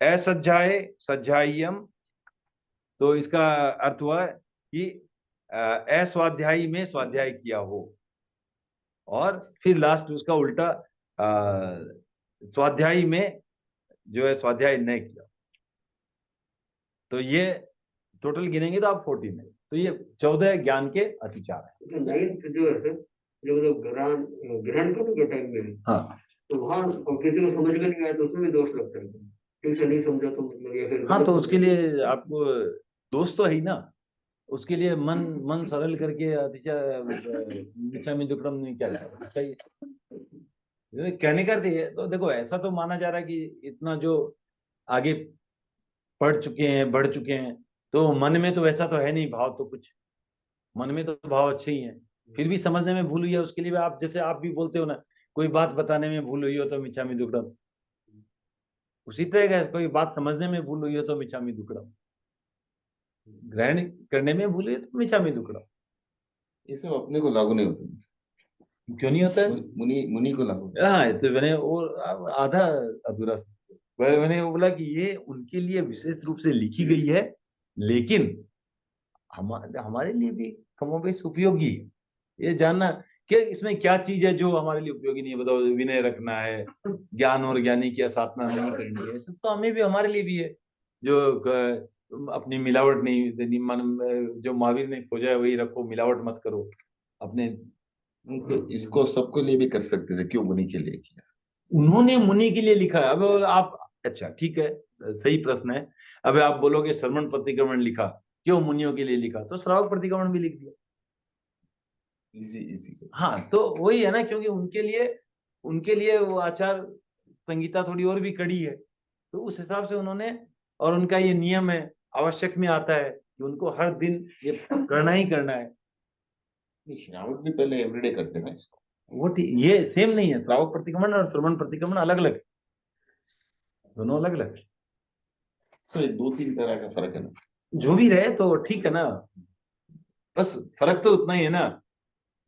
असज्जाए सज्जायम, तो इसका अर्थ हुआ कि अस्वाध्यायी में स्वाध्याय किया हो। और फिर लास्ट उसका उल्टा, स्वाध्यायी में जो है स्वाध्याय न किया। तो ये टोटल गिनेंगे तो आप 14 है, तो ये 14 ज्ञान के अतिचार है। तो 9th जो है सर, जो ग्रहण ग्रहण करने के टाइम में, हाँ तो वहाँ किसी को समझ में नहीं आया तो उसमें भी दोष लगता है, ठीक से नहीं समझा तो मतलब, या फिर हाँ, तो उसके लिए आपको दोस्त तो है ही ना, उसके लिए मन सरल करके दिशा में दुक्रम नहीं क्या चाहिए। कहने का अर्थ ये, तो देखो ऐसा तो माना जा रहा है कि इतना जो आगे पढ़ चुके हैं, बढ़ चुके हैं, तो मन में तो वैसा तो है नहीं भाव, तो कुछ मन में तो भाव अच्छे ही हैं, फिर भी समझने में भूल हुई है, उसके लिए आप जैसे आप भी बोलते हो ना, कोई बात बताने में भूल हुई हो तो मिच्छामि दुक्कडम, उसी तरह का कोई बात समझने में भूल हुई हो तो मिच्छामि दुक्कडम, ग्रहण करने में भूल हुई तो मिच्छामि दुक्कडम। ये सब अपने को लागू नहीं होता, क्यों नहीं होता है? मुनि मुनि को लागू होता हाँ, तो मैंने और आधा अधूरा, मैंने वो बोला कि ये उनके लिए विशेष रूप से लिखी गई है, लेकिन हमारे लिए भी कमोबेश उपयोगी है। ये जानना कि इसमें क्या चीज है जो हमारे लिए उपयोगी नहीं है। बताओ, विनय रखना है, ज्ञान और ज्ञानी की साधना नहीं करनी है, सब तो हमें भी, हमारे लिए भी है। जो अपनी मिलावट नहीं देनी, मन जो महावीर ने खोजा है वही रखो, मिलावट मत करो अपने। तो इसको सबके लिए भी कर सकते थे, क्यों मुनि के लिए किया? उन्होंने मुनि के लिए लिखा है। अब आप, अच्छा ठीक है, सही प्रश्न है। अब आप बोलोगे श्रवण प्रतिक्रमण लिखा, क्यों मुनियों के लिए लिखा? तो श्रावक प्रतिक्रमण भी लिख दिया। Easy easy. हाँ, तो वही है ना, क्योंकि उनके लिए वो आचार संहिता थोड़ी और भी कड़ी है, तो उस हिसाब से उन्होंने, और उनका ये नियम है, आवश्यक में आता है कि उनको हर दिन ये करना ही करना है। श्रावक भी पहले एवरीडे करते थे इसको। वो ये सेम नहीं है, श्रावक प्रतिक्रमण और श्रवण प्रतिक्रमण अलग अलग, दोनों अलग अलग। तो ये 2-3 तरह का फर्क है ना। जो भी रहे तो ठीक है ना, बस फर्क तो उतना ही है ना।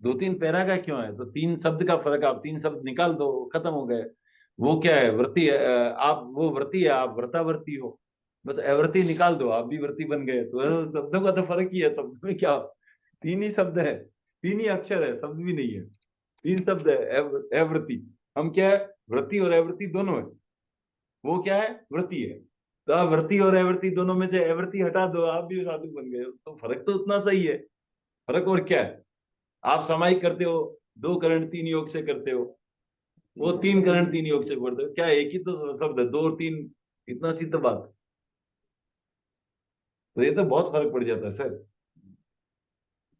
2-3 पैरा का क्यों है? तो 3 शब्द का फर्क, आप 3 शब्द निकाल दो, खत्म हो गए। वो क्या है, व्रती आप, वो व्रती है, आप व्रतावर्ती हो, बस अवर्ती निकाल दो, आप भी व्रती बन गए। तो शब्दों का तो फर्क ही है, शब्द में क्या, 3 ही शब्द है, 3 ही अक्षर है, शब्द भी नहीं है, 3 शब्द है। अव्रती, हम क्या है, व्रती और अवर्ती दोनों है, वो क्या है, व्रती है। तो आप व्रती और अवर्ती दोनों में से अवर्ती हटा दो, आप भी साधु बन गए। तो फर्क तो उतना सही है, फर्क और क्या है। आप सामायिक करते हो, 2 करण 3 योग से करते हो, वो 3 करण 3 योग से करते हो, क्या एक ही तो शब्द है, 2 और 3, इतना सी तो बात। तो ये तो बहुत फर्क पड़ जाता है सर,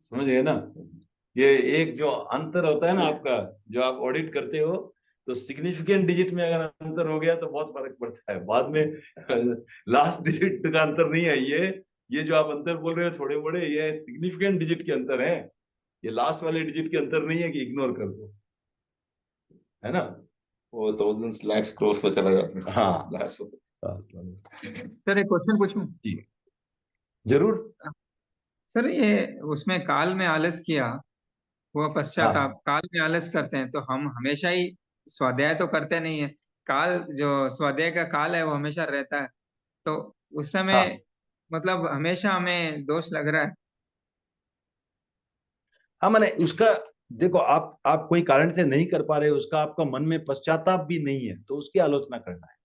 समझ गए ना। ये एक जो अंतर होता है ना आपका, जो आप ऑडिट करते हो, तो सिग्निफिकेंट डिजिट में अगर अंतर हो गया तो बहुत फर्क पड़ता है बाद में। लास्ट डिजिट का अंतर नहीं है ये जो आप अंतर बोल रहे हो थोड़े बड़े, ये सिग्निफिकेंट डिजिट के अंतर है, ये लास्ट वाले डिजिट के अंतर नहीं है कि इग्नोर कर दो, है ना। वो थाउजेंड्स लैक्स क्रोर्स पे चला जाता है। हाँ, लास्ट सर एक क्वेश्चन पूछूं? जी। जरूर। सर ये उसमें काल में आलस किया, हुआ पश्चाताप, हाँ काल में आलस करते हैं तो हम हमेशा ही स्वाध्याय तो करते नहीं है। काल जो स्वाध्याय का काल है वो हमेशा रहता है, तो उस समय हाँ मतलब हमेशा हमें दोष लग रहा है। हाँ, मैंने उसका, देखो आप कोई कारण से नहीं कर पा रहे हो, उसका आपका मन में पश्चाताप भी नहीं है, तो उसकी आलोचना करना है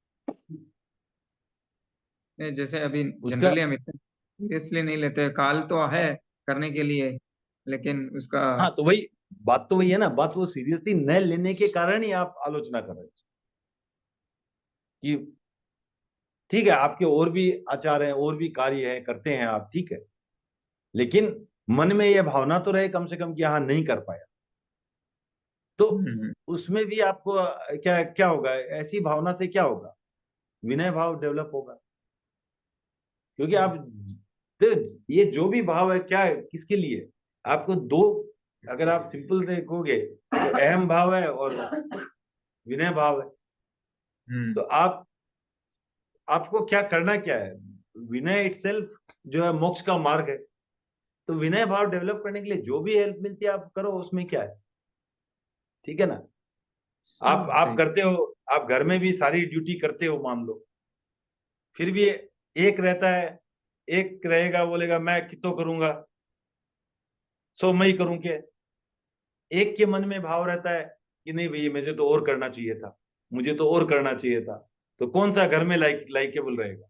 नहीं, जैसे अभी उसका। जनरली हम इतने सीरियसली नहीं लेते, काल तो है करने के लिए, लेकिन उसका हाँ तो वही बात, तो वही है ना बात, वो सीरियसली न लेने के कारण ही आप आलोचना कर रहे हो कि ठीक है, आपके और भी आचार हैं, और भी कार्य है, करते हैं आप, ठीक है, लेकिन मन में यह भावना तो रहे कम से कम कि हाँ नहीं कर पाया, तो हम्म, उसमें भी आपको क्या क्या होगा, ऐसी भावना से क्या होगा, विनय भाव डेवलप होगा। क्योंकि आप, तो ये जो भी भाव है क्या है, किसके लिए, आपको दो, अगर आप सिंपल देखोगे तो अहम भाव है और विनय भाव है। तो आप, आपको क्या करना क्या है, विनय इटसेल्फ जो है मोक्ष का मार्ग है, तो विनय भाव डेवलप करने के लिए जो भी हेल्प मिलती है आप करो, उसमें क्या है, ठीक है ना। आप सही। करते हो, आप घर में भी सारी ड्यूटी करते हो मान लो, फिर भी एक रहता है, एक रहेगा बोलेगा मैं कितो करूंगा, सो मैं ही करूं क्या, एक के मन में भाव रहता है कि नहीं भैया मुझे तो और करना चाहिए था, मुझे तो और करना चाहिए था, तो कौन सा घर में लाइकेबल रहेगा।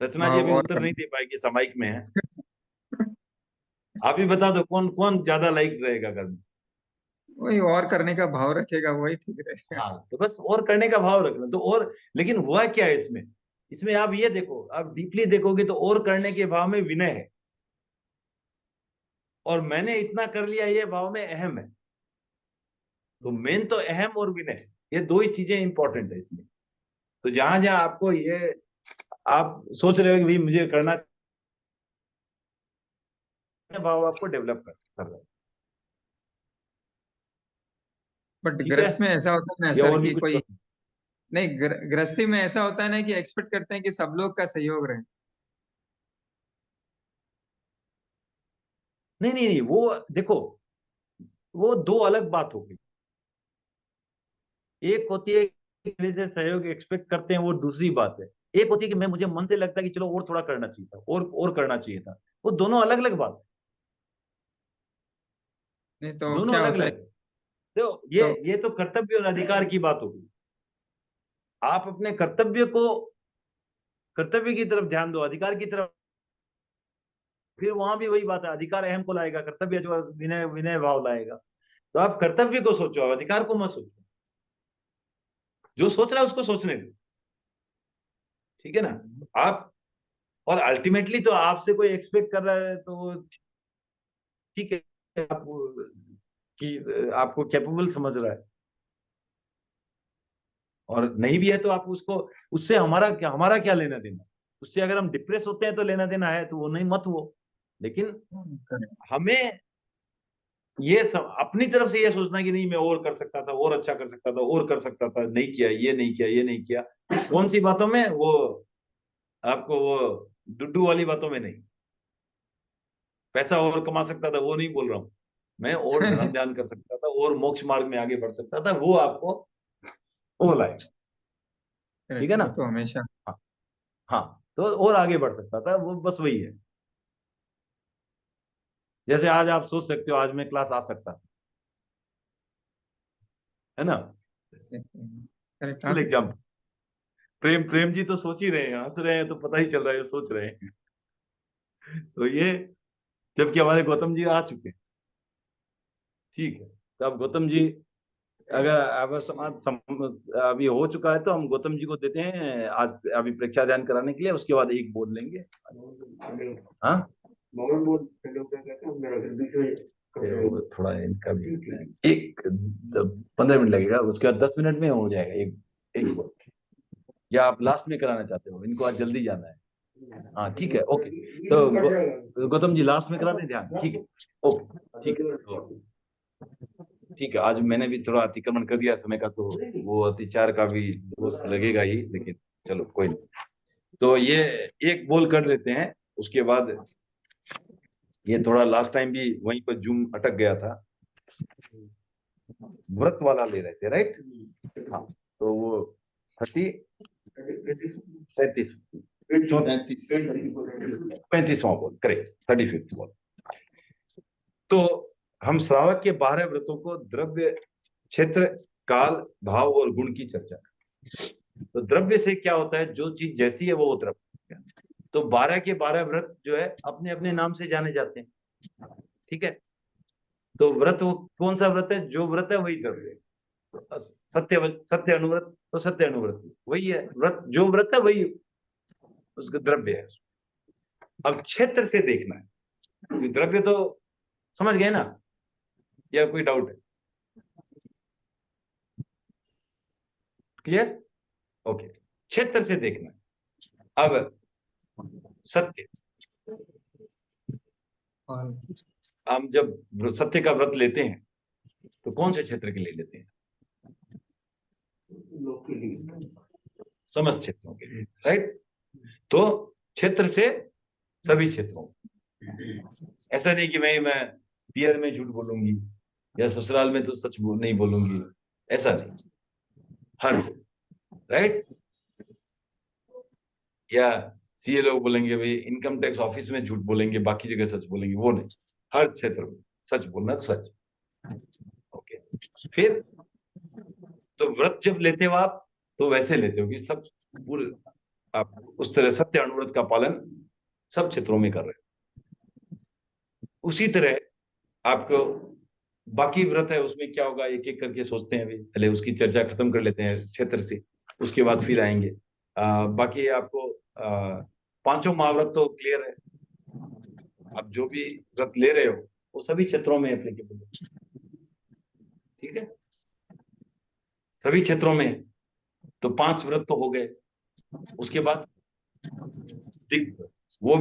रचना जी भाव अभी और उत्तर करना। नहीं दे पाएगी, सामायिक में है, आप ही बता दो कौन कौन ज्यादा लाइक रहेगा घर में। वही और करने का भाव रखेगा, वही ठीक रहेगा। हाँ तो बस और करने का भाव रखना तो और, लेकिन हुआ क्या है इसमें, इसमें आप ये देखो, आप डीपली देखोगे तो और करने के भाव में विनय है, और मैंने इतना कर लिया ये भाव में अहम है। तो मेन तो अहम और विनय, ये दो ही चीजें इंपॉर्टेंट है इसमें। तो जहां जहां आपको ये, आप सोच रहे हो कि भाई मुझे करना, भाव आपको डेवलप कर रहा है, बट ठीक है। गृहस्थ में ऐसा होता है ना या सर और भी कि कुछ कोई, प्रश्न। नहीं गृहस्थी में ऐसा होता है ना कि एक्सपेक्ट करते हैं कि सब लोग का सहयोग रहे। नहीं नहीं नहीं, वो देखो, वो दो अलग बात हो गई। एक होती है कि किसी से सहयोग एक्सपेक्ट करते हैं, वो दूसरी बात है। एक होती है कि मैं, मुझे मन से लगता है कि चलो और थोड़ा करना चाहिए था, और करना चाहिए था, वो दोनों अलग अलग बात नहीं है, तो दोनों क्या अलग होता है, अलग है। तो तो ये तो कर्तव्य और अधिकार की बात होगी। आप अपने कर्तव्य को, कर्तव्य की तरफ ध्यान दो, अधिकार की तरफ, फिर वहां भी वही बात है, अधिकार अहम को लाएगा, कर्तव्य जो है विनय विनय भाव लाएगा। तो आप कर्तव्य को सोचो, आप अधिकार को मत सोचो, जो सोच रहा है उसको सोचने दो, ठीक है ना। आप, और अल्टीमेटली तो आपसे कोई एक्सपेक्ट कर रहा है तो ठीक है, आप कि आपको कैपेबल समझ रहा है, और नहीं भी है तो आप उसको, उससे हमारा क्या लेना देना, उससे अगर हम डिप्रेस होते हैं तो लेना देना है, तो वो नहीं मत हो, लेकिन हमें ये सब अपनी तरफ से ये सोचना कि नहीं मैं और कर सकता था, और अच्छा कर सकता था, और कर सकता था, नहीं किया, ये नहीं किया, ये नहीं किया, कौन सी बातों में वो, आपको वो डुड्डू वाली बातों में नहीं, पैसा और कमा सकता था वो नहीं बोल रहा हूं मैं, और धर्म ध्यान कर सकता था, और मोक्ष मार्ग में आगे बढ़ सकता था, वो आपको वो लाए, ठीक है ना। वो तो हमेशा। हाँ हाँ, तो और आगे बढ़ सकता था वो, बस वही है। जैसे आज आप सोच सकते हो आज मैं क्लास आ सकता था, है ना, करेक्ट आ फुल सकता है। एग्जाम्पल। प्रेम प्रेम जी तो सोच ही रहे हैं, हंस रहे हैं, तो पता ही चल रहा है ये सोच रहे हैं। तो ये, जबकि हमारे गौतम जी आ चुके हैं, ठीक है। तो अब गौतम जी, अगर अब अभी हो चुका है तो हम गौतम जी को देते हैं आज अभी परीक्षा ध्यान कराने के लिए, उसके बाद एक बोल लेंगे। हाँ मोहन बोल कहते हैं मेरा बीच में वो थोड़ा इनका भी एक 15 मिनट लगेगा, उसके बाद 10 मिनट में हो जाएगा एक एक बोल। या आप लास्ट में कराना चाहते हो, इनको आज जल्दी जाना है। हाँ ठीक है, ओके। तो गौतम जी लास्ट में करा दें ध्यान, ठीक है, ओके ठीक है। तो ठीक है, आज मैंने भी थोड़ा अतिक्रमण कर दिया समय का, तो वो अतिचार का भी दोष लगेगा ही, लेकिन चलो कोई नहीं। तो ये एक बोल कर लेते हैं, उसके बाद ये थोड़ा लास्ट टाइम भी वहीं पर जूम अटक गया था, व्रत वाला ले रहे थे, राइट? हाँ, तो वो 35 बॉल, करेक्ट, 35th बॉल। तो हम श्रावक के 12 व्रतों को द्रव्य, क्षेत्र, काल, भाव और गुण की चर्चा। तो द्रव्य से क्या होता है, जो चीज जैसी है वो द्रव्य। तो 12 के 12 व्रत जो है अपने अपने नाम से जाने जाते हैं, ठीक है? तो व्रत वो कौन सा व्रत है, जो व्रत है वही द्रव्य है। तो सत्य अनुव्रत, तो सत्य अनुव्रत वही है, व्रत जो व्रत है वही उसका द्रव्य है। अब क्षेत्र से देखना है, क्योंकि द्रव्य तो समझ गए ना, या कोई डाउट है? क्लियर? ओके, क्षेत्र से देखना है। अब सत्य, हम जब सत्य का व्रत लेते हैं तो कौन से क्षेत्र के लिए लेते हैं? लोग के लिए, समस्त क्षेत्रों के लिए, राइट? तो क्षेत्र से सभी क्षेत्रों, ऐसा नहीं कि मैं पियर में झूठ बोलूंगी या ससुराल में तो सच नहीं बोलूंगी, ऐसा नहीं, हर जगह, राइट? या सीए लोग बोलेंगे भाई इनकम टैक्स ऑफिस में झूठ बोलेंगे, बाकी जगह सच बोलेंगे, वो नहीं, हर क्षेत्र में सच बोलना, सच। ओके, फिर तो व्रत जब लेते हो आप तो वैसे लेते हो कि सब पूरे आप उस तरह सत्य अनुव्रत का पालन सब क्षेत्रों में कर रहे हो। उसी तरह आपको बाकी व्रत है, उसमें क्या होगा एक एक करके सोचते हैं, अभी पहले उसकी चर्चा खत्म कर लेते हैं क्षेत्र से, उसके बाद फिर आएंगे। बाकी आपको पांचों महाव्रत तो क्लियर है, आप जो भी व्रत ले रहे हो वो सभी क्षेत्रों में एप्लीकेबल है, ठीक है? सभी क्षेत्रों में। तो 5 व्रत तो हो गए, उसके बाद दिग्व्रत, वो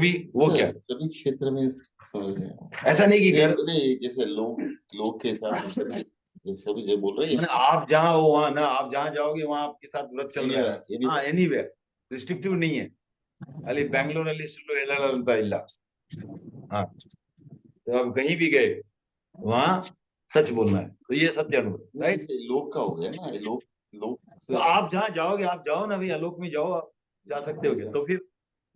क्या है? सभी क्षेत्र में समझ रहे हैं। ऐसा नहीं कि घर, नहीं, जैसे लोग के हिसाब से सभी, ये सभी जो बोल रहे हैं, आप जहाँ हो वहां ना, आप जहाँ जाओगे वहां आपके साथ व्रत चल रहा है। Anywhere, हाँ, एनीवेयर, रिस्ट्रिक्टिव नहीं है। अली बैंगलोर अली सुल्लो इल्ला। हाँ, तो आप कहीं भी गए वहां सच बोलना है, तो ये सत्य अनुभव, राइट? जैसे लोग का हो गया ना, ये लोग तो आप जहाँ जाओगे, आप जाओ ना भाई, आलोक में जाओ, आप जा सकते हो क्या? तो फिर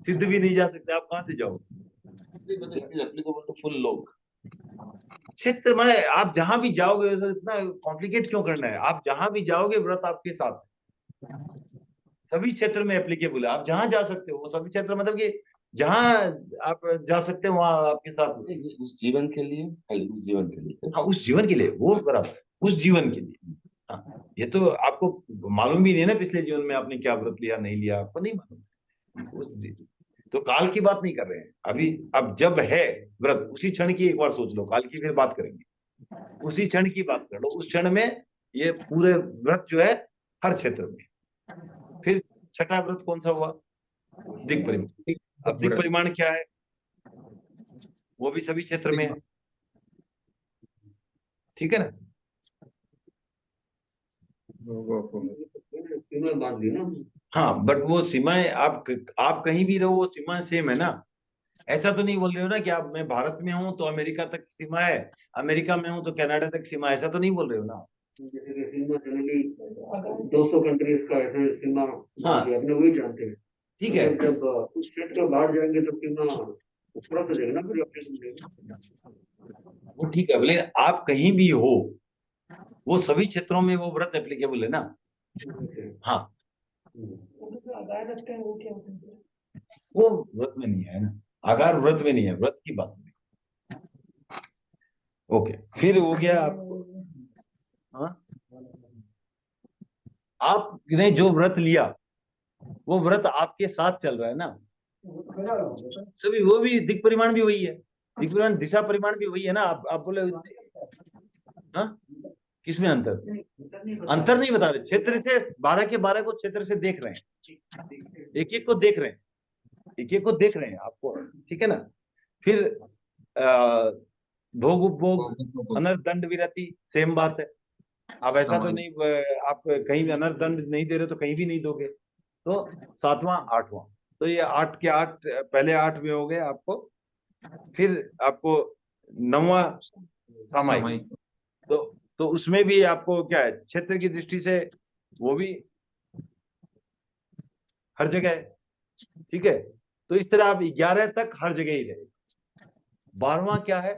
सिद्ध भी नहीं जा सकते, आप कहाँ से जाओगे? एप्लीकेबल टू फुल लोग। क्षेत्र माने आप जहां भी जाओगे, तो इतना कॉम्प्लिकेट क्यों करना है? आप जहां भी जाओगे व्रत आपके साथ सभी क्षेत्र में एप्लीकेबल है, आप जहां जा सकते हो वो सभी क्षेत्र, मतलब कि जहां आप जा सकते हो वहां आपके साथ। उस जीवन के लिए, उस जीवन के लिए, हाँ, उस जीवन के लिए, वो बराबर है, उस जीवन के लिए। हाँ, ये तो आपको मालूम भी नहीं है ना पिछले जीवन में आपने क्या व्रत लिया नहीं लिया, आपको नहीं मालूम। तो काल की बात नहीं कर रहे हैं अभी। अब जब है व्रत उसी क्षण की एक बार सोच लो, काल की फिर बात करेंगे, उसी क्षण की बात कर लो। उस क्षण में ये पूरे व्रत जो है हर क्षेत्र में। फिर छठा व्रत कौन सा हुआ? दिक् परिमाण। अब दिक् परिमाण क्या है? वो भी सभी क्षेत्र में है, ठीक है ना? सीमा बांध ली ना। हाँ, बट वो सीमाएं आप कहीं भी रहो वो सीमाएं सेम है ना। ऐसा तो नहीं बोल रहे हो ना कि आप, मैं भारत में हूं तो अमेरिका तक सीमा है, अमेरिका में हूं तो कनाडा तक सीमा है, ऐसा तो नहीं बोल रहे हो ना। जैसे कि सीमा जनरली 200 कंट्रीज का ऐसे सीमा अपने वही जानते हैं, ठीक है, जब उस स्टेट के बाहर जाएंगे तो सीमा ऊपर से देगा ना, फिर अपने वो ठीक है, बोले आप कहीं भी हो वो सभी क्षेत्रों में वो व्रत एप्लीकेबल है ना। हाँ, वो व्रत में नहीं है ना, आगार व्रत में नहीं है, व्रत की बात नहीं। ओके, फिर हो गया आपको। हाँ, आपने जो व्रत लिया वो व्रत आपके साथ चल रहा है ना, सभी। वो भी दिक् परिमाण भी वही है, दिक् परिमाण दिशा परिमाण भी वही है ना। आप बोले हाँ, किसमें अंतर? अंतर नहीं बता रहे, क्षेत्र से 12 के 12 को क्षेत्र से देख रहे हैं, एक एक को देख रहे हैं, एक एक को देख रहे हैं आपको, ठीक है ना? फिर भोग उपभोग अनर्थ दंड विरति सेम बात है। अब ऐसा तो नहीं आप कहीं भी अनर्थ दंड नहीं दे रहे तो कहीं भी नहीं दोगे। तो 7वां 8वां तो ये 8 के 8 पहले 8 में हो गए आपको, फिर आपको 9वां सामायिक। सामयिक। तो उसमें भी आपको क्या है, क्षेत्र की दृष्टि से वो भी हर जगह है, ठीक है। तो इस तरह आप 11 तक हर जगह ही रहे। 12वां क्या है,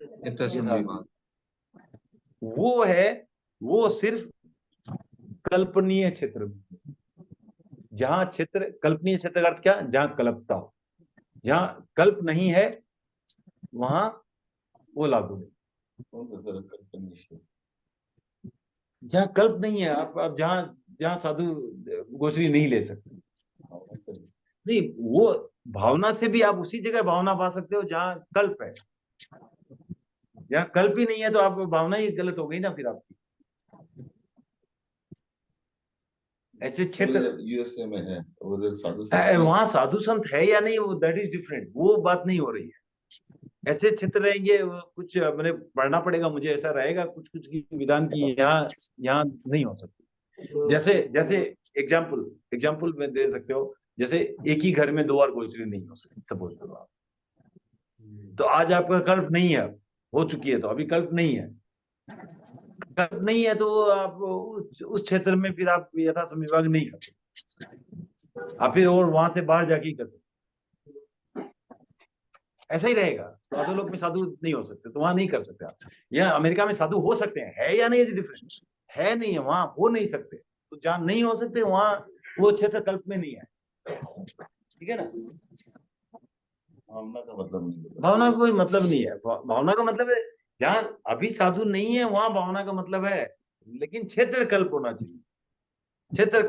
यथासंभव विभाग। वो है, वो सिर्फ कल्पनीय क्षेत्र में, जहां क्षेत्र, कल्पनीय क्षेत्र का अर्थ क्या, जहां कल्पता हो। जहां कल्प नहीं है वहां वो लागू नहीं। कौन सा सर कल्पनीय क्षेत्र? जहां कल्प नहीं है, आप जहां जहां साधु गोचरी नहीं ले सकते। भावना सर, नहीं, वो भावना से भी आप उसी जगह भावना पा सकते हो जहां कल्प है। जहां कल्प ही नहीं है तो आप भावना ही गलत हो गई ना फिर आपकी। ऐसे क्षेत्र यूएसए में है, उधर साधु संत नहीं वहां साधु संत है या नहीं, वो दैट इज डिफरेंट, वो बात नहीं हो रही है। ऐसे क्षेत्र रहेंगे, वो कुछ मैंने पढ़ना पड़ेगा मुझे, ऐसा रहेगा कुछ कुछ की विधान की यहाँ यहाँ नहीं हो सकती। जैसे जैसे एग्जाम्पल में दे सकते हो, जैसे एक ही घर में 2 बार गोचरी नहीं हो सकती, सपोज करो आप। तो आज आपका कल्प नहीं है, हो चुकी है, तो अभी कल्प नहीं है। कल्प नहीं है तो आप उस क्षेत्र में फिर आप यथासंभव विभाग नहीं कर सकते, आप फिर और वहां से बाहर जाके ही कर सकते। ऐसा ही रहेगा। साधु लोग में साधु नहीं हो सकते तो वहां नहीं कर सकते आप। या अमेरिका में साधु हो सकते हैं, है या नहीं, इज डिफरेंट। है नहीं है, वहां हो नहीं सकते, तो जहां नहीं हो सकते वहां वो क्षेत्र कल्प में नहीं है, ठीक है ना। भावना का मतलब नहीं होता। भावना का कोई मतलब नहीं है। भावना का मतलब है जहां अभी साधु नहीं है वहां भावना का मतलब है, लेकिन क्षेत्र कल्प होना चाहिए, क्षेत्र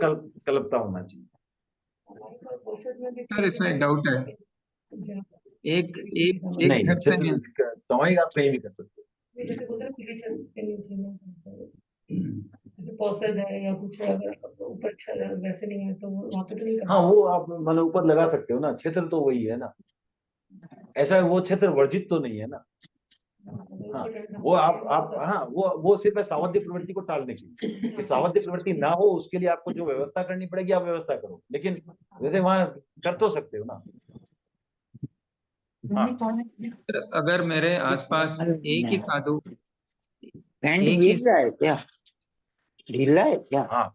कल्पता होना चाहिए। सर इसमें एक डाउट है, एक एक एक नहीं, घर से नहीं, क्षेत्र समय आप कहीं भी कर सकते हो। जैसे बोलते हैं खुली छत के नीचे में, जैसे पौसद है या कुछ है, अगर ऊपर छत वैसे नहीं है तो वहां पे तो नहीं करना। हाँ, वो आप मतलब ऊपर लगा सकते हो ना, क्षेत्र तो वही है ना। ऐसा वो क्षेत्र वर्जित तो नहीं है ना। हाँ, वो आप हाँ, वो सिर्फ है सावध्य प्रवृत्ति को टालने के लिए, कि सावध्य प्रवृत्ति ना हो उसके लिए आपको जो व्यवस्था करनी पड़ेगी आप व्यवस्था करो, लेकिन वैसे वहां कर तो सकते हो ना। हाँ, अगर मेरे आसपास एक ही साधु, पैंट एक ही भीग रहा है क्या, ढीला है क्या? हाँ।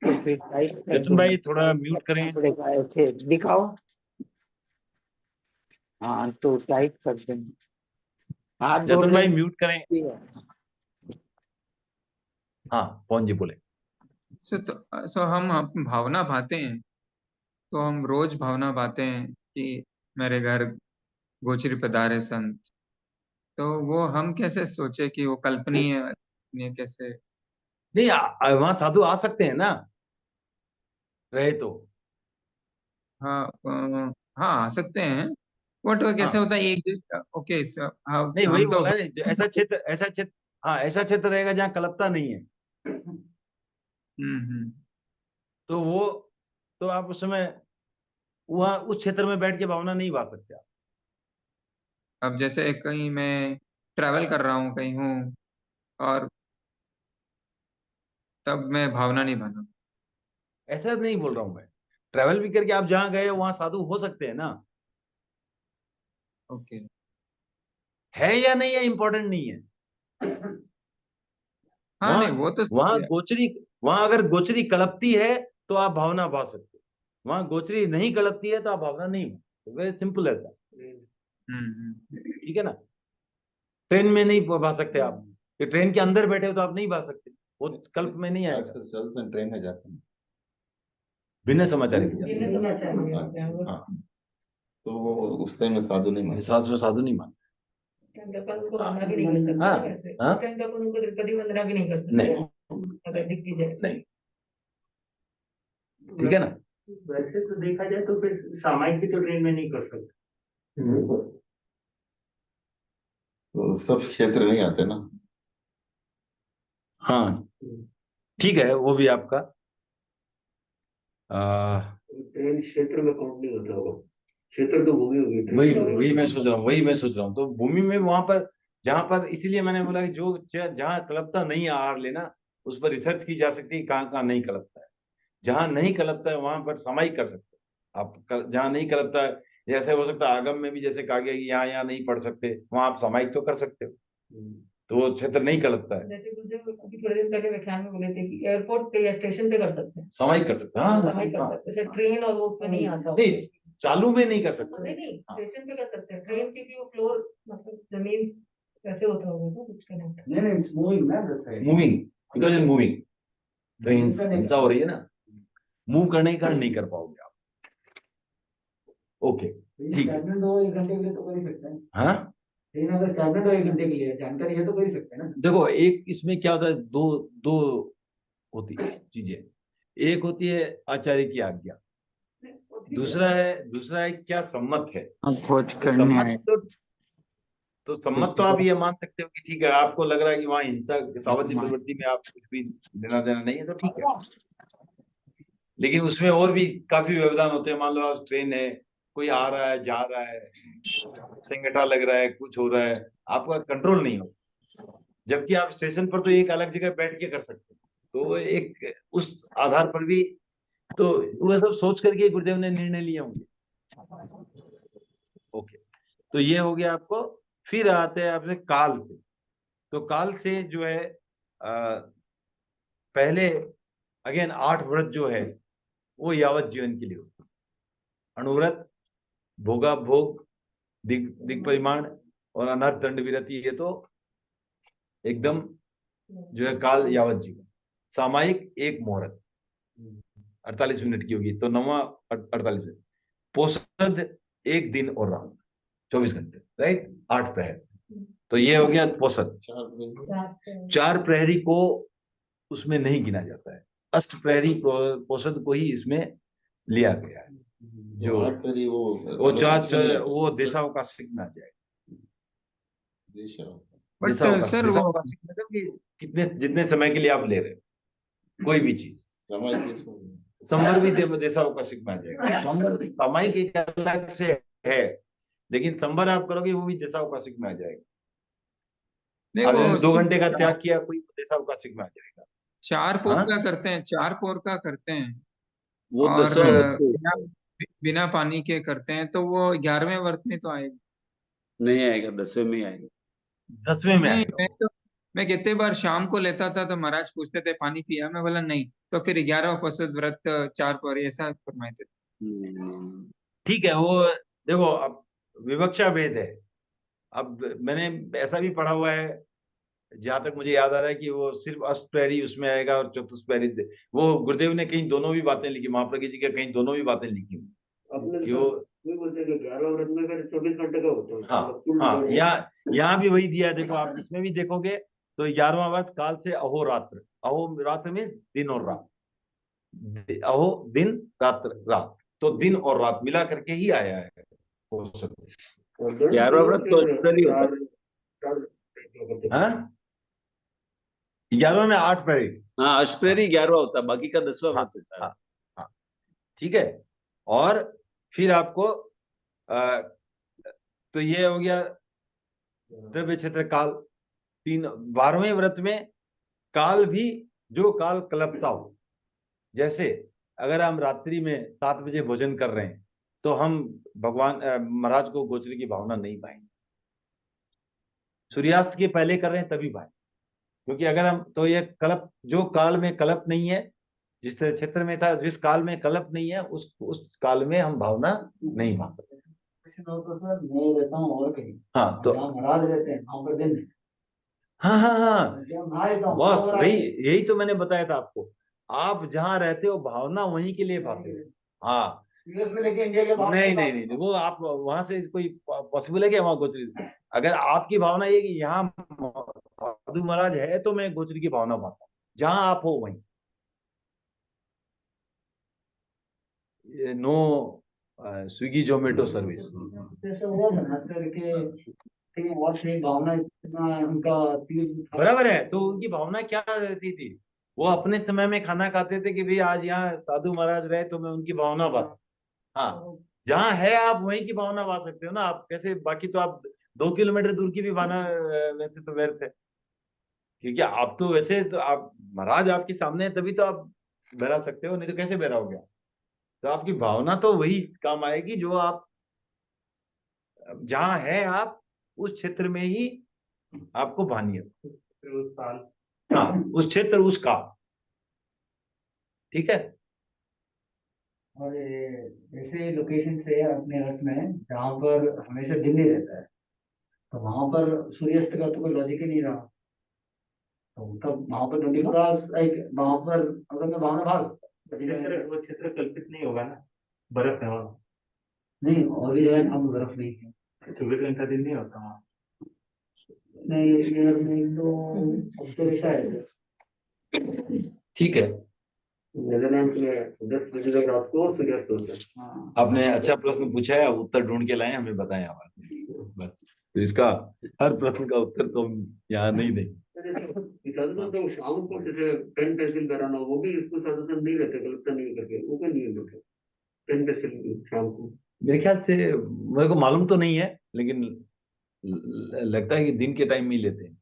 तो फिर टाइट कर जतिन दो, भाई थोड़ा म्यूट करें। पड़ेगा, ऐसे दिखाओ। हाँ तो टाइट कर देना, हाथ धो जतिन भाई लेना। म्यूट करें। हाँ, पवन जी बोले। सो हम भावना भाते हैं, तो हम रोज भावना भाते हैं कि मेरे घर गोचरी पधारे संत, तो वो हम कैसे सोचे कि वो कल्पनीय है कैसे? नहीं, वहां साधु आ सकते हैं ना, रहे तो। हाँ हाँ आ सकते हैं, बट वो कैसे हाँ, होता है एक, ओके नहीं वही हम तो बोला है, ऐसा क्षेत्र, हाँ ऐसा क्षेत्र रहेगा जहाँ कल्पता नहीं है, हम्म। तो वो, तो आप उस समय वहां उस क्षेत्र में बैठ के भावना नहीं बा सकते आप। अब जैसे कहीं मैं ट्रैवल कर रहा हूँ कहीं हूँ, और तब मैं भावना नहीं बना। ऐसा नहीं बोल रहा हूं मैं, ट्रैवल भी करके आप जहाँ गए हो वहां साधु हो सकते हैं ना। ओके। है या नहीं है इंपॉर्टेंट नहीं है। हाँ वहां नहीं वो तो वहां सही है। गोचरी, वहां अगर गोचरी कलपती है तो आप भावना भा सकते हो, वहां गोचरी नहीं कलपती है तो आप भावना नहीं भा, वेरी सिंपल है, ठीक है ना। ट्रेन में नहीं भा सकते आप, कि ट्रेन के अंदर बैठे हो तो आप नहीं भा सकते, वो कल्प में नहीं आएगा। आजकल सेल्स एंड ट्रेन है जाते हैं। बिना समाचार की बिना समाचार के अच्छा, वो हाँ, तो वो उस टाइम में साधु नहीं मानते। साधु नहीं मानते। टाइम पे अपन उनको वंदना भी नहीं कर सकते हाँ, ना वैसे, हाँ। उस टाइम पे अपन उनको द्रौपदी वंदना भी नहीं कर सकते नहीं, अगर दिखती जाए। नहीं, ठीक है ना। वैसे तो देखा जाए तो फिर सामायिक भी तो ट्रेन में नहीं कर सकते। तो सब क्षेत्र नहीं आते ना। हाँ, ठीक है, वो भी आपका ट्रेन क्षेत्र में काउंट नहीं होता होगा, क्षेत्र तो भूमि होगी। वही मैं सोच रहा हूँ, तो भूमि में वहां पर, जहां पर, इसीलिए मैंने बोला कि जो जहां कलपता नहीं है आहार लेना, उस पर रिसर्च की जा सकती है कहाँ कहाँ नहीं कलपता है। जहां नहीं कलपता है वहां पर सामायिक कर सकते हैं, जहाँ नहीं करता है, जैसे हो सकता है आगम में भी जैसे कहा गया कि यहाँ यहाँ नहीं पढ़ सकते, वहां आप सामायिक तो कर सकते हो, तो वो क्षेत्र नहीं करता है, जैसे मुझे अभी थोड़े दिन पहले व्याख्यान में बोले थे कि एयरपोर्ट पे या स्टेशन पे कर सकते हैं, सामायिक कर सकते हैं। हाँ समय कर सकते हैं, जैसे ट्रेन और वो उसमें नहीं आता। नहीं, चालू में नहीं कर सकते। नहीं नहीं, स्टेशन पे कर सकते हैं, ट्रेन की भी वो फ्लोर मतलब जमीन कैसे होता होगा ना कुछ कनेक्ट। नहीं नहीं, इट्स मूविंग ना that side. Moving, because in moving तो हिंसा हो रही है ना, मूव करने के कारण नहीं कर पाओगे आप। ओके ठीक है। स्टैंडर्ड हो 1 घंटे के लिए तो कर ही सकते हैं। हाँ लेकिन अगर स्टैंडर्ड हो 1 घंटे के लिए जानकारी है तो कर ही सकते हैं ना। देखो, एक इसमें क्या होता है, दो दो होती है चीजें। एक होती है आचार्य की आज्ञा, दूसरा है क्या सम्मत है। हम खोज तो करने सम्मत आए। तो सम्मत तो आप ये मान सकते हो कि ठीक है, आपको लग रहा है कि वहां हिंसा सावधि प्रवृत्ति में आप कुछ भी लेना देना नहीं है तो ठीक है, लेकिन उसमें और भी काफी व्यवधान होते हैं। मान लो आप ट्रेन है, कोई आ रहा है जा रहा है, सिंगटा लग रहा है, कुछ हो रहा है, आपका कंट्रोल नहीं हो, जबकि आप स्टेशन पर तो एक अलग जगह बैठ के कर सकते हो। तो एक उस आधार पर भी तो वह सब सोच करके गुरुदेव ने निर्णय लिए होंगे। ओके, तो ये हो गया आपको। फिर आते हैं आपसे काल से। तो काल से जो है पहले अगेन 8 व्रत जो है वो यावत जीवन के लिए होता है। अणुव्रत, भोगा भोग, दिग परिमाण और अनर्थ दंड विरति, ये तो एकदम जो है काल यावत जीवन। सामायिक एक मुहूर्त 48 मिनट की होगी, तो 9वां 48 मिनट। पोषद 1 दिन और रात 24 घंटे, राइट, 8 प्रहर। तो ये हो गया पोषद। 4 प्रहरी को उसमें नहीं गिना जाता है, अष्ट प्रहरी पोषद को ही इसमें लिया गया है। जो 8 प्रहरी वो चार वो देशावकाशिक में आ जाएगा। बट देशावकाशिक, सर वो देशावकाशिक मतलब कि कितने जितने समय के लिए आप ले रहे हो कोई भी चीज। संवर भी देशावकाशिक में आ जाएगा। संवर सामायिक एक अलग से है, लेकिन संवर आप करोगे वो भी देशावकाशिक में आ जाएगा। नहीं, अब वो जैसे 2 घंटे का त्याग किया कोई, देशावकाशिक में आ जाएगा। 4 पोर हाँ? का करते हैं, 4 पोर का करते हैं वो और 10वां बिना बिना पानी के करते हैं, तो वो 11वें व्रत में तो आएगा। नहीं आएगा, 10वें में ही आएगा। 10वें में नहीं, आएगा वो। मैं कितने बार शाम को लेता था तो महाराज पूछते थे पानी पिया, मैं बोला नहीं, तो फिर 11वां पोषद व्रत 4 पोर ऐसा फरमाए थे। नहीं। ठीक है, वो देखो अब विवक्षा भेद है। अब मैंने ऐसा भी पढ़ा हुआ है, जहां तक मुझे याद आ रहा है कि वो सिर्फ अष्टप्रहरी उसमें आएगा और चतुष्प्रहरी वो गुरुदेव ने कहीं दोनों भी बातें लिखी, महाप्रज्ञ जी के कहीं दोनों भी बातें लिखी हुई अपने कि वो। वही बोलते हैं कि 11 व्रत में फिर 24 घंटे का होता है। हाँ कुल हाँ, जो है, यहाँ भी वही दिया है। देखो आप इसमें भी देखोगे तो 11वां व्रत काल से अहोरात्र, अहोरात्र में दिन और रात, अहो दिन, रात्र रात, तो दिन और रात मिला करके ही आया है हो सकता और दंड 11वां व्रत तो फिर अष्टप्रहरी होता है। 4 है। 11वें में 8 प्रहरी। हाँ, अष्टप्रहरी 11वां होता है, बाकी का 10वां हाँ व्रत होता है। हाँ हाँ, ठीक है। और फिर आपको तो ये हो गया द्रव्य क्षेत्र काल। 12वें व्रत में काल भी, जो काल कल्पता हो, जैसे अगर हम रात्रि में 7 बजे भोजन कर रहे हैं तो हम भगवान महाराज को गोचरी की भावना नहीं पाएंगे। सूर्यास्त के पहले कर रहे हैं तभी पाए, क्योंकि अगर हम तो ये कल्प, जो काल में कल्प नहीं है, जिस क्षेत्र में था, जिस काल में कल्प नहीं है, उस काल में हम भावना नहीं पा सकते। तो सर मैं रहता हूँ और कहीं, हाँ तो जहाँ महाराज रहते हैं वहाँ पर दिन है। हाँ हाँ हाँ, जहाँ मैं रहता हूँ, बस वहाँ वही, यही तो मैंने बताया था आपको। आप जहाँ रहते हो भावना वहीं के लिए पाते हो। हाँ, यूएस में लेके इंडिया के बाहर नहीं, वो आप वहां से कोई पॉसिबल है क्या वहां गोचरी? अगर आपकी भावना ये कि यहाँ साधु महाराज है तो मैं गोचरी की भावना पाता हूँ, जहां आप हो वहीं। No Swiggy Zomato service. जैसे हुआ था ना सर कि बहुत सही भावना, इतना उनका तीव्र था। बराबर है, तो उनकी भावना क्या रहती थी? वो अपने समय में खाना खाते थे कि भाई आज यहाँ साधु महाराज रहे तो मैं उनकी भावना पा। हाँ, जहाँ है आप वहीं की भावना पा सकते हो ना। आप कैसे, बाकी तो आप 2 किलोमीटर दूर की भी भावना वैसे तो व्यर्थ है, क्योंकि आप तो वैसे तो आप महाराज आपके सामने है तभी तो आप बहरा सकते हो, नहीं तो कैसे बहराओगे आप? तो आपकी भावना तो वही काम आएगी जो आप जहां है, आप उस क्षेत्र में ही आपको भानी है। हाँ, उस क्षेत्र, उस काल। ठीक है। और ऐसे लोकेशन से अपने अर्थ में जहाँ पर हमेशा दिन नहीं रहता है, तो वहां पर सूर्यास्त का तो कोई लॉजिक ही नहीं रहा। तो तब वहां पर 24 आवर्स एक वहां पर अगर मैं वहां भाग वो क्षेत्र कल्पित नहीं होगा ना, बर्फ है वहाँ, नहीं, और भी जगह हम बर्फ नहीं है। 24 घंटा दिन नहीं होता वहाँ। नहीं, ये में तो ऑब्जर्वेशन है सर। ठीक है, नेदरलैंड में 10 बजे तक रात को सूर्यास्त होता है। हाँ, आपने अच्छा प्रश्न पूछा है, उत्तर ढूंढ के लाए, हमें बताएं आप। बस, तो इसका हर प्रश्न का उत्तर तो हम यहाँ नहीं देंगे। तो शाम को जैसे पेन पेंसिल कराना, वो भी इसको ज्यादातर नहीं रहते, कल्पना नहीं करके, वो कोई नहीं होते पेन पेंसिल शाम को। मेरे ख्याल से, मेरे को मालूम तो नहीं है, लेकिन लगता है कि दिन के टाइम में ही लेते हैं।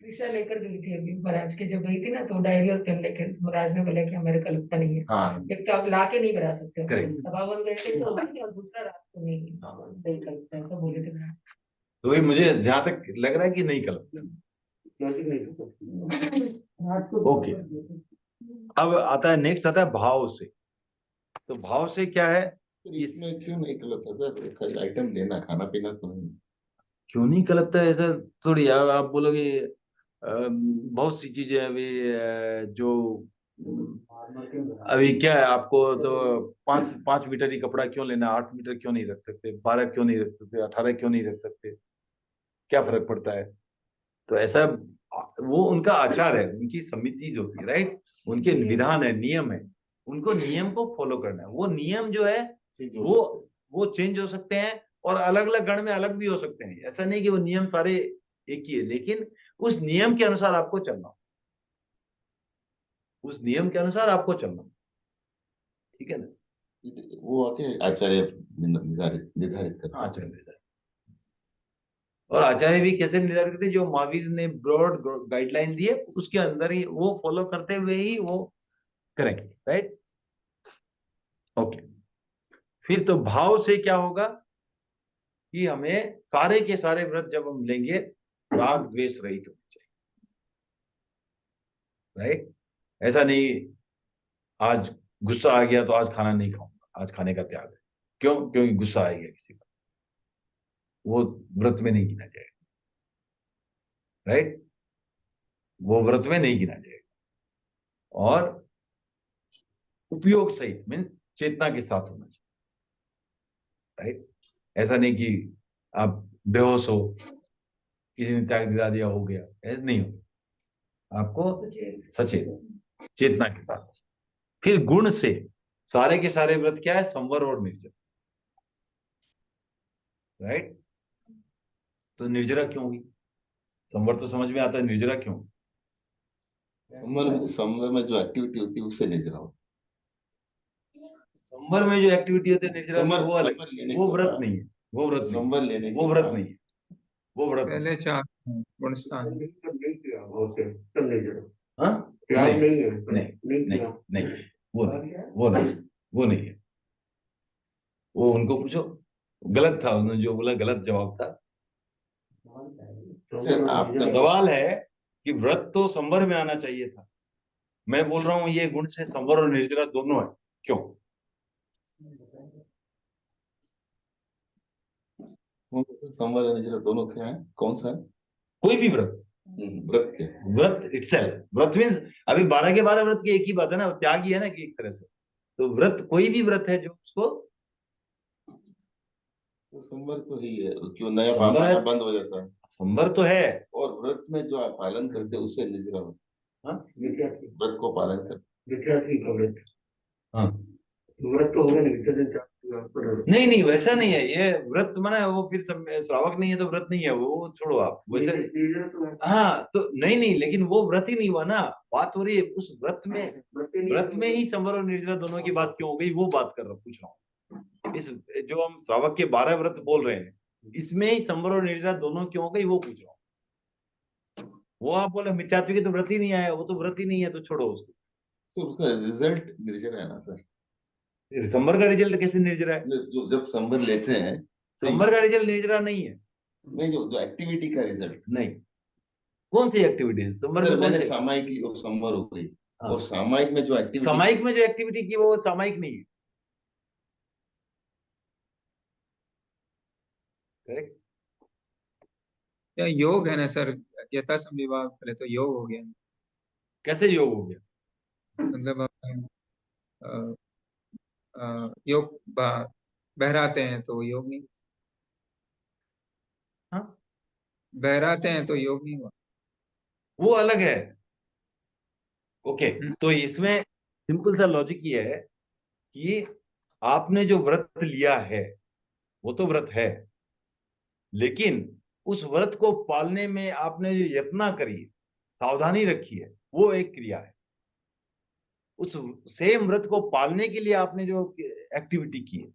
त्रिशा लेकर गई थी अभी महाराज के, जब गई थी ना, तो डायरी और पेन लेकर महाराज ने बोला कि हमारे कल्पना नहीं है। हाँ, एक तो आप ला के नहीं बना सकते हो। Correct. सभावन गए थे तो और दूसरा रात को नहीं हाँ। नहीं कल्पना, ऐसा बोले थे महाराज। तो वही मुझे जहां तक लग रहा है कि नहीं कल। लॉजिक नहीं होता। रात को ओके। अब आता है, नेक्स्ट आता है भाव से। तो भाव से क्या है? फिर इसमें क्यों नहीं गलत है सर? खाली आइटम लेना, खाना पीना तो नहीं। क्यों नहीं गलत है ऐसा? थोड़ी आप बोलोगे बहुत सी चीजें अभी जो अभी क्या है, आपको तो 5 मीटर ही कपड़ा क्यों लेना, 8 मीटर क्यों नहीं रख सकते, 12 क्यों नहीं रख सकते, 18 क्यों नहीं रख सकते, क्या फर्क पड़ता है? तो ऐसा वो उनका आचार है, उनकी समिति होती है, राइट? उनके विधान है, नियम है, उनको नियम को फॉलो करना है। वो नियम जो है वो चेंज हो सकते हैं, और अलग अलग गण में अलग भी हो सकते हैं। ऐसा नहीं कि वो नियम सारे एक ही है, लेकिन उस नियम के अनुसार आपको चलना, उस नियम के अनुसार आपको चलना। ठीक है ना? वो आके आचार्य निर्धारित करते हैं। आचार्य, और आचार्य भी कैसे निर्धारित करते, जो महावीर ने ब्रॉड गाइडलाइन दी है उसके अंदर ही वो फॉलो करते हुए ही वो करेंगे, राइट? ओके। फिर तो भाव से क्या होगा कि हमें सारे के सारे व्रत जब हम लेंगे, राग द्वेष रहित होने चाहिए, राइट? ऐसा नहीं आज गुस्सा आ गया तो आज खाना नहीं खाऊंगा, आज खाने का त्याग है। क्यों? क्योंकि गुस्सा आ गया किसी का, वो व्रत में नहीं गिना जाएगा, राइट? वो व्रत में नहीं गिना जाएगा। और उपयोग सहित मीन चेतना के साथ होना चाहिए, राइट? ऐसा नहीं कि आप बेहोश हो, किसी ने त्याग दिला दिया, हो गया, ऐसा नहीं होता। आपको सचेत चेतना के साथ। फिर गुण से सारे के सारे व्रत क्या है? संवर और निर्जर, राइट? तो निर्जरा क्यों हुई? संवर तो समझ में आता है, निर्जरा क्यों? संवर में जो एक्टिविटी होती है उससे निर्जरा हो। संवर में जो एक्टिविटी होती है निर्जरा में, वो अलग, संवर लेने वो के व्रत बाद- नहीं है, वो व्रत नहीं संवर लेने है, के वो व्रत बाद- नहीं है, वो व्रत नहीं पहले 4 गुणस्थान। नहीं किया बहुत से, तब नहीं जरूर है। हाँ? त्याग नहीं नहीं है, नहीं नहीं नहीं किया। नहीं, वो नहीं, वो नहीं, वो नहीं है। वो उनको पूछो, गलत था, उन्होंने जो बोला गलत जवाब था। सर, आपका सवाल है कि व्रत तो संवर में आना चाहिए था, मैं बोल रहा हूं ये गुण से संवर और निर्जरा दोनों है। क्यों? कौन सा सर? संवर और निर्जरा दोनों क्या है? कौन सा है? कोई भी व्रत, व्रत के व्रत इटसेल्फ, व्रत मीन्स अभी 12 के 12 व्रत की एक ही बात है ना, त्याग ही है ना कि एक तरह से। तो व्रत कोई भी व्रत है जो उसको तो संवर तो ही है, क्यों नया संवर पाप है। आना बंद हो जाता है। संवर तो है। और व्रत में जो आप पालन करते हैं उससे निर्जरा हो। हाँ? विद्यार्थी व्रत को पालन कर विद्यार्थी का व्रत, हाँ। व्रत तो होगा नहीं, विसर्जन नहीं नहीं, वैसा नहीं है ये व्रत, माना वो फिर श्रावक नहीं है तो व्रत नहीं है, वो छोड़ो आप वैसे। हाँ, तो नहीं नहीं, लेकिन वो व्रत ही नहीं हुआ ना, बात हो रही है उस व्रत में। व्रत में ही संवर और निर्जरा दोनों की बात क्यों हो गई, वो बात कर रहा पूछ रहा हूँ। इस जो हम श्रावक के 12 व्रत बोल रहे हैं, इसमें ही संवर और निर्जरा दोनों क्यों हो गई, वो पूछ रहा हूँ। वो आप बोले मिथ्यात्व की तो व्रत ही नहीं आया, वो तो व्रत ही नहीं है, तो छोड़ो उसको। तो उसका रिजल्ट निर्जरा है ना सर? दिसंबर का रिजल्ट कैसे निर्जरा है? जो जब समर लेते हैं दिसंबर का रिजल्ट निर्जरा नहीं है। नहीं, जो जो एक्टिविटी का रिजल्ट। नहीं, कौन सी एक्टिविटी है दिसंबर सर में? कौन मैंने सी? सामायिक ली और समर हो गई, हाँ। और सामायिक में जो एक्टिविटी, सामायिक में जो एक्टिविटी की वो सामायिक नहीं है। करेक्ट। या योग है ना सर, यथा विभाग पहले तो योग हो गया, कैसे योग हो गया? मतलब अ, योग बहराते हैं तो योग नहीं, हाँ, बहराते हैं तो योग नहीं हुआ। वो अलग है। ओके, हम्म, तो इसमें सिंपल सा लॉजिक ये है कि आपने जो व्रत लिया है वो तो व्रत है, लेकिन उस व्रत को पालने में आपने जो यत्न करी, सावधानी रखी है, वो एक क्रिया है। उस सेम व्रत को पालने के लिए आपने जो एक्टिविटी की है,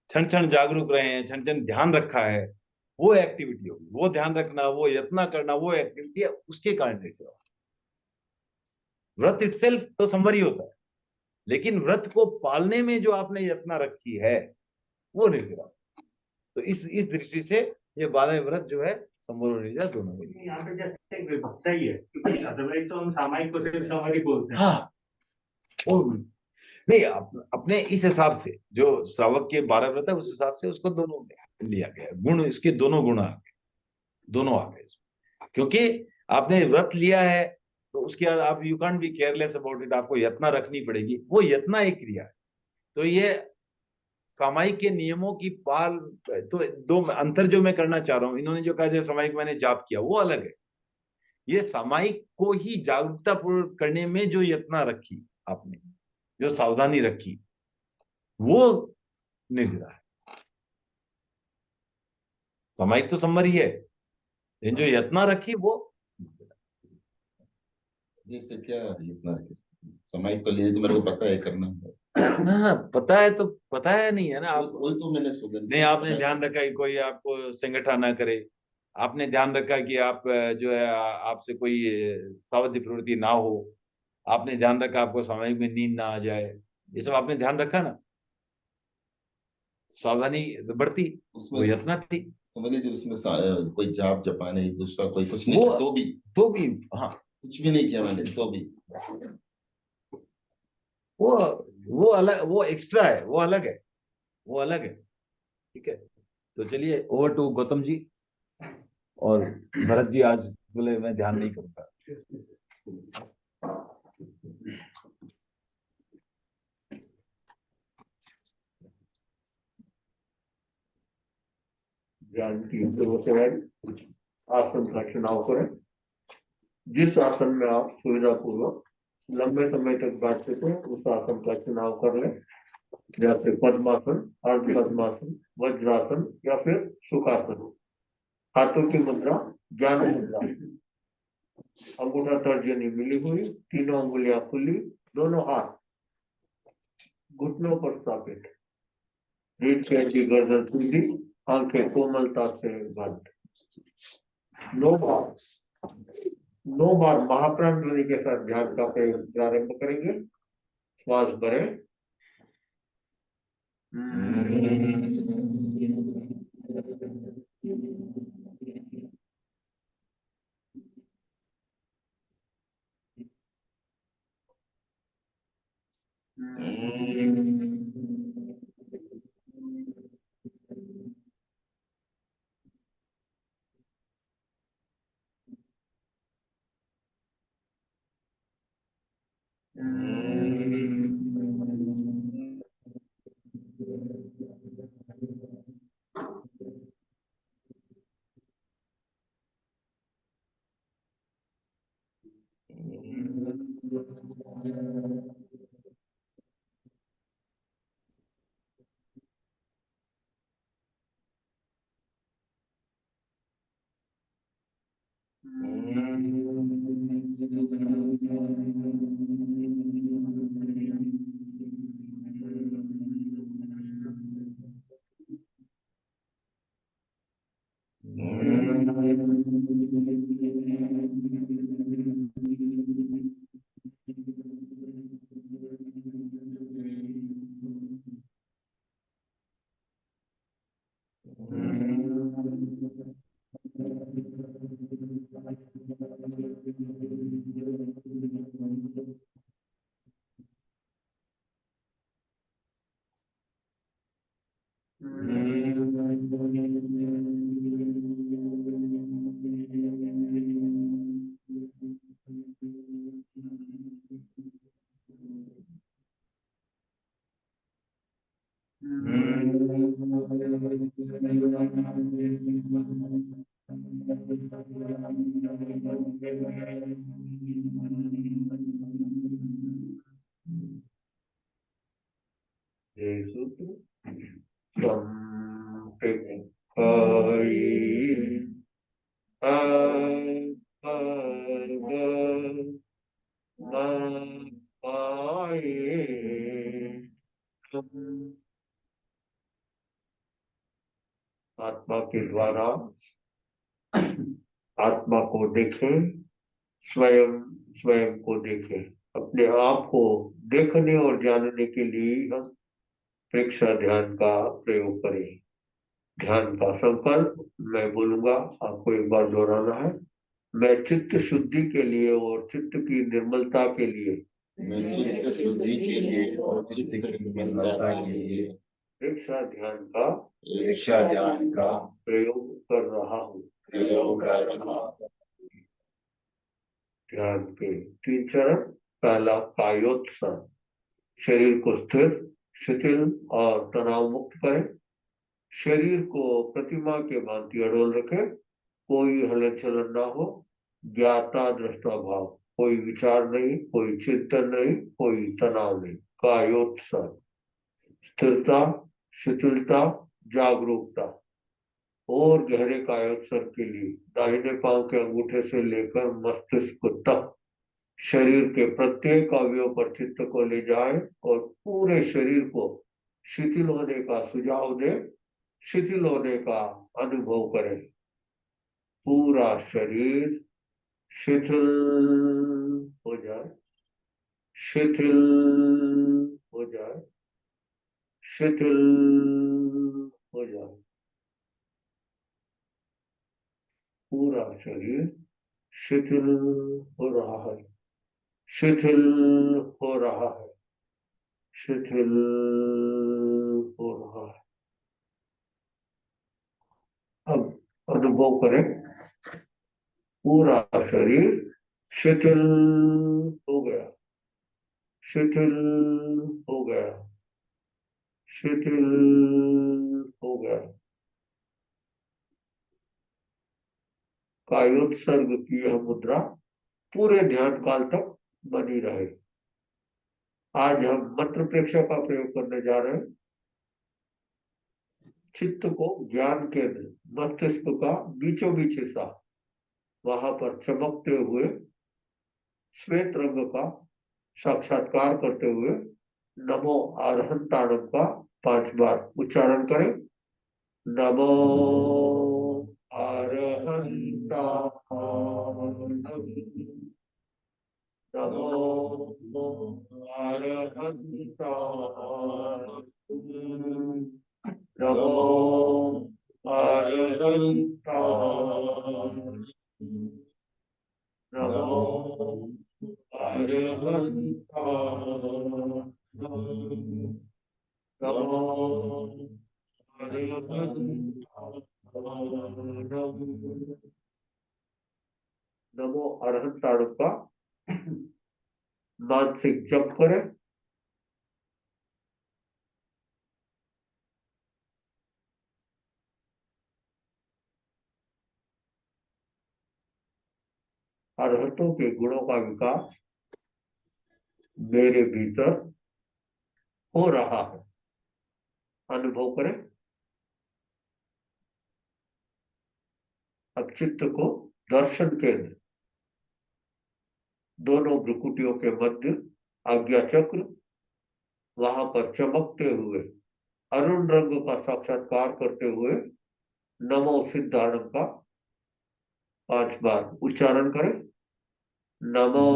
क्षण क्षण जागरूक रहे हैं, क्षण क्षण ध्यान रखा है, वो एक्टिविटी होगी। वो ध्यान रखना, वो यत्न करना, वो एक्टिविटी है, उसके कारण निर्जरा। व्रत इटसेल्फ तो संवरी होता है, लेकिन व्रत को पालने में जो आपने यत्न रखी है वो निर्जरा। तो इस दृष्टि से ये 12 व्रत जो है संवर और निर्जरा दोनों में। यहाँ पे जैसे एक विभक्ता ही है, क्योंकि अदरवाइज तो हम सामायिक को सिर्फ समरी बोलते हैं। हाँ, वो नहीं, अपने इस हिसाब से जो श्रावक के 12 व्रत है उस हिसाब से उसको दोनों में लिया गया। गुण, इसके दोनों गुण आ गए, दोनों आ गए। क्योंकि आपने व्रत लिया है तो उसके बाद आप you can't be careless about it, आपको यत्न रखनी पड़ेगी। वो यत्न एक क्रिया है। तो ये सामायिक के नियमों की पाल, तो दो अंतर जो मैं करना चाह रहा हूं, इन्होंने जो कहा जैसे सामायिक मैंने जाप किया वो अलग है, ये सामायिक को ही जागरूकता पूर्वक करने में जो यत्न रखी आपने, जो सावधानी रखी, वो निर्जरा है। सामायिक तो संवर ही है, लेकिन जो यत्न रखी वो निर्जरा। जैसे क्या इतना सामायिक को लिए तो मेरे को पता है करना है। हाँ, पता है तो पता है, नहीं है ना आप। वही तो मैंने सुना। नहीं, आपने ध्यान रखा कि कोई आपको संगठा ना करे, आपने ध्यान रखा कि आप जो है आपसे कोई सावधि प्रवृत्ति ना हो, आपने ध्यान रखा आपको सामयिक में नींद ना आ जाए, ये सब आपने ध्यान रखा ना, सावधानी बढ़ती, उसमें वो यत्न थी। समझ लीजिए उसमें कोई जाप जपा नहीं, दूसरा कोई कुछ नहीं वो किया, तो भी हाँ, कुछ भी नहीं किया मैंने तो भी। वो वो अलग, वो एक्स्ट्रा है, वो अलग है, वो अलग है। ठीक है, तो चलिए ओवर टू गौतम जी। और भरत जी आज बोले मैं ध्यान नहीं करूंगा। ध्यान की जरूरत है। आसन का चुनाव करें, जिस आसन में आप सुविधा पूर्वक लंबे समय तक बैठ सके उस आसन का चुनाव कर लें, जैसे पद्मासन, अर्ध पद्मासन, वज्रासन या फिर सुखासन। हाथों की मुद्रा ज्ञान मुद्रा, अंगूठा तर्जनी मिली हुई, तीनों अंगुलियां खुली, दोनों हाथ घुटनों पर स्थापित, रीढ़ की हड्डी गर्दन सीधी, आंखें कोमलता से बंद। 9 बार महाप्राण ध्वनि के साथ ध्यान का प्रयोग प्रारंभ करेंगे। श्वास भरें, आत्मा के द्वारा आत्मा को देखें, स्वयं स्वयं को देखें। अपने आप को देखने और जानने के लिए हम प्रेक्षा ध्यान का प्रयोग करें। ध्यान का संकल्प मैं बोलूंगा, आपको एक बार दोहराना है। मैं चित्त शुद्धि के लिए और चित्त की निर्मलता के लिए, मैं चित्त शुद्धि के लिए और चित्त की निर्मलता के लिए प्रेक्षा ध्यान का इच्छा ध्यान का प्रयोग कर रहा हूँ। प्रयोग कर रहा हूं। ध्यान के 3 चरण। पहला कायोत्सर्ग, शरीर को स्थिर, शिथिल और तनाव मुक्त करें। शरीर को प्रतिमा के भांति अडोल रखें, कोई हलन चलन ना हो, ज्ञाता दृष्टा भाव, कोई विचार नहीं, कोई चिंतन नहीं, कोई तनाव नहीं। कायोत्सर्ग, स्थिरता, शिथिलता, जागरूकता। और गहरे कायोत्सर्ग के लिए दाहिने पांव के अंगूठे से लेकर मस्तिष्क तक शरीर के प्रत्येक अवयव पर चित्त को ले जाए और पूरे शरीर को शिथिल होने का सुझाव दे, शिथिल होने का अनुभव करें। पूरा शरीर शिथिल हो जाए, शिथिल हो जाए, शिथिल हो जाए। पूरा शरीर शिथिल हो रहा है, शिथिल हो रहा है, शिथिल हो रहा है। अब अनुभव करें, पूरा शरीर शिथिल हो गया, शिथिल हो गया, शिथिल हो गया। कायोत्सर्ग की यह मुद्रा पूरे ध्यान काल तक बनी रहे। आज हम मंत्र प्रेक्षा का प्रयोग करने जा रहे हैं। चित्त को ज्ञान केंद्र मस्तिष्क का बीचों बीच हिस्सा, वहां पर चमकते हुए श्वेत रंग का साक्षात्कार करते हुए नमो अरहंताणम का 5 बार उच्चारण करें। नमो अरहंताणम, नमो अरहंताणम, नमो अरहंताणम, नमो अरहंताणम, नमो अरहंताणम। नमो अरहंताणम का मानसिक जप करें। अरहतों के गुणों का विकास मेरे भीतर हो रहा है, अनुभव करें। अब चित्त को दर्शन केंद्र दोनों भ्रुकुटियों के मध्य आज्ञा चक्र, वहां पर चमकते हुए अरुण रंग का साक्षात्कार करते हुए नमो सिद्धाणम का 5 बार उच्चारण करें। नमो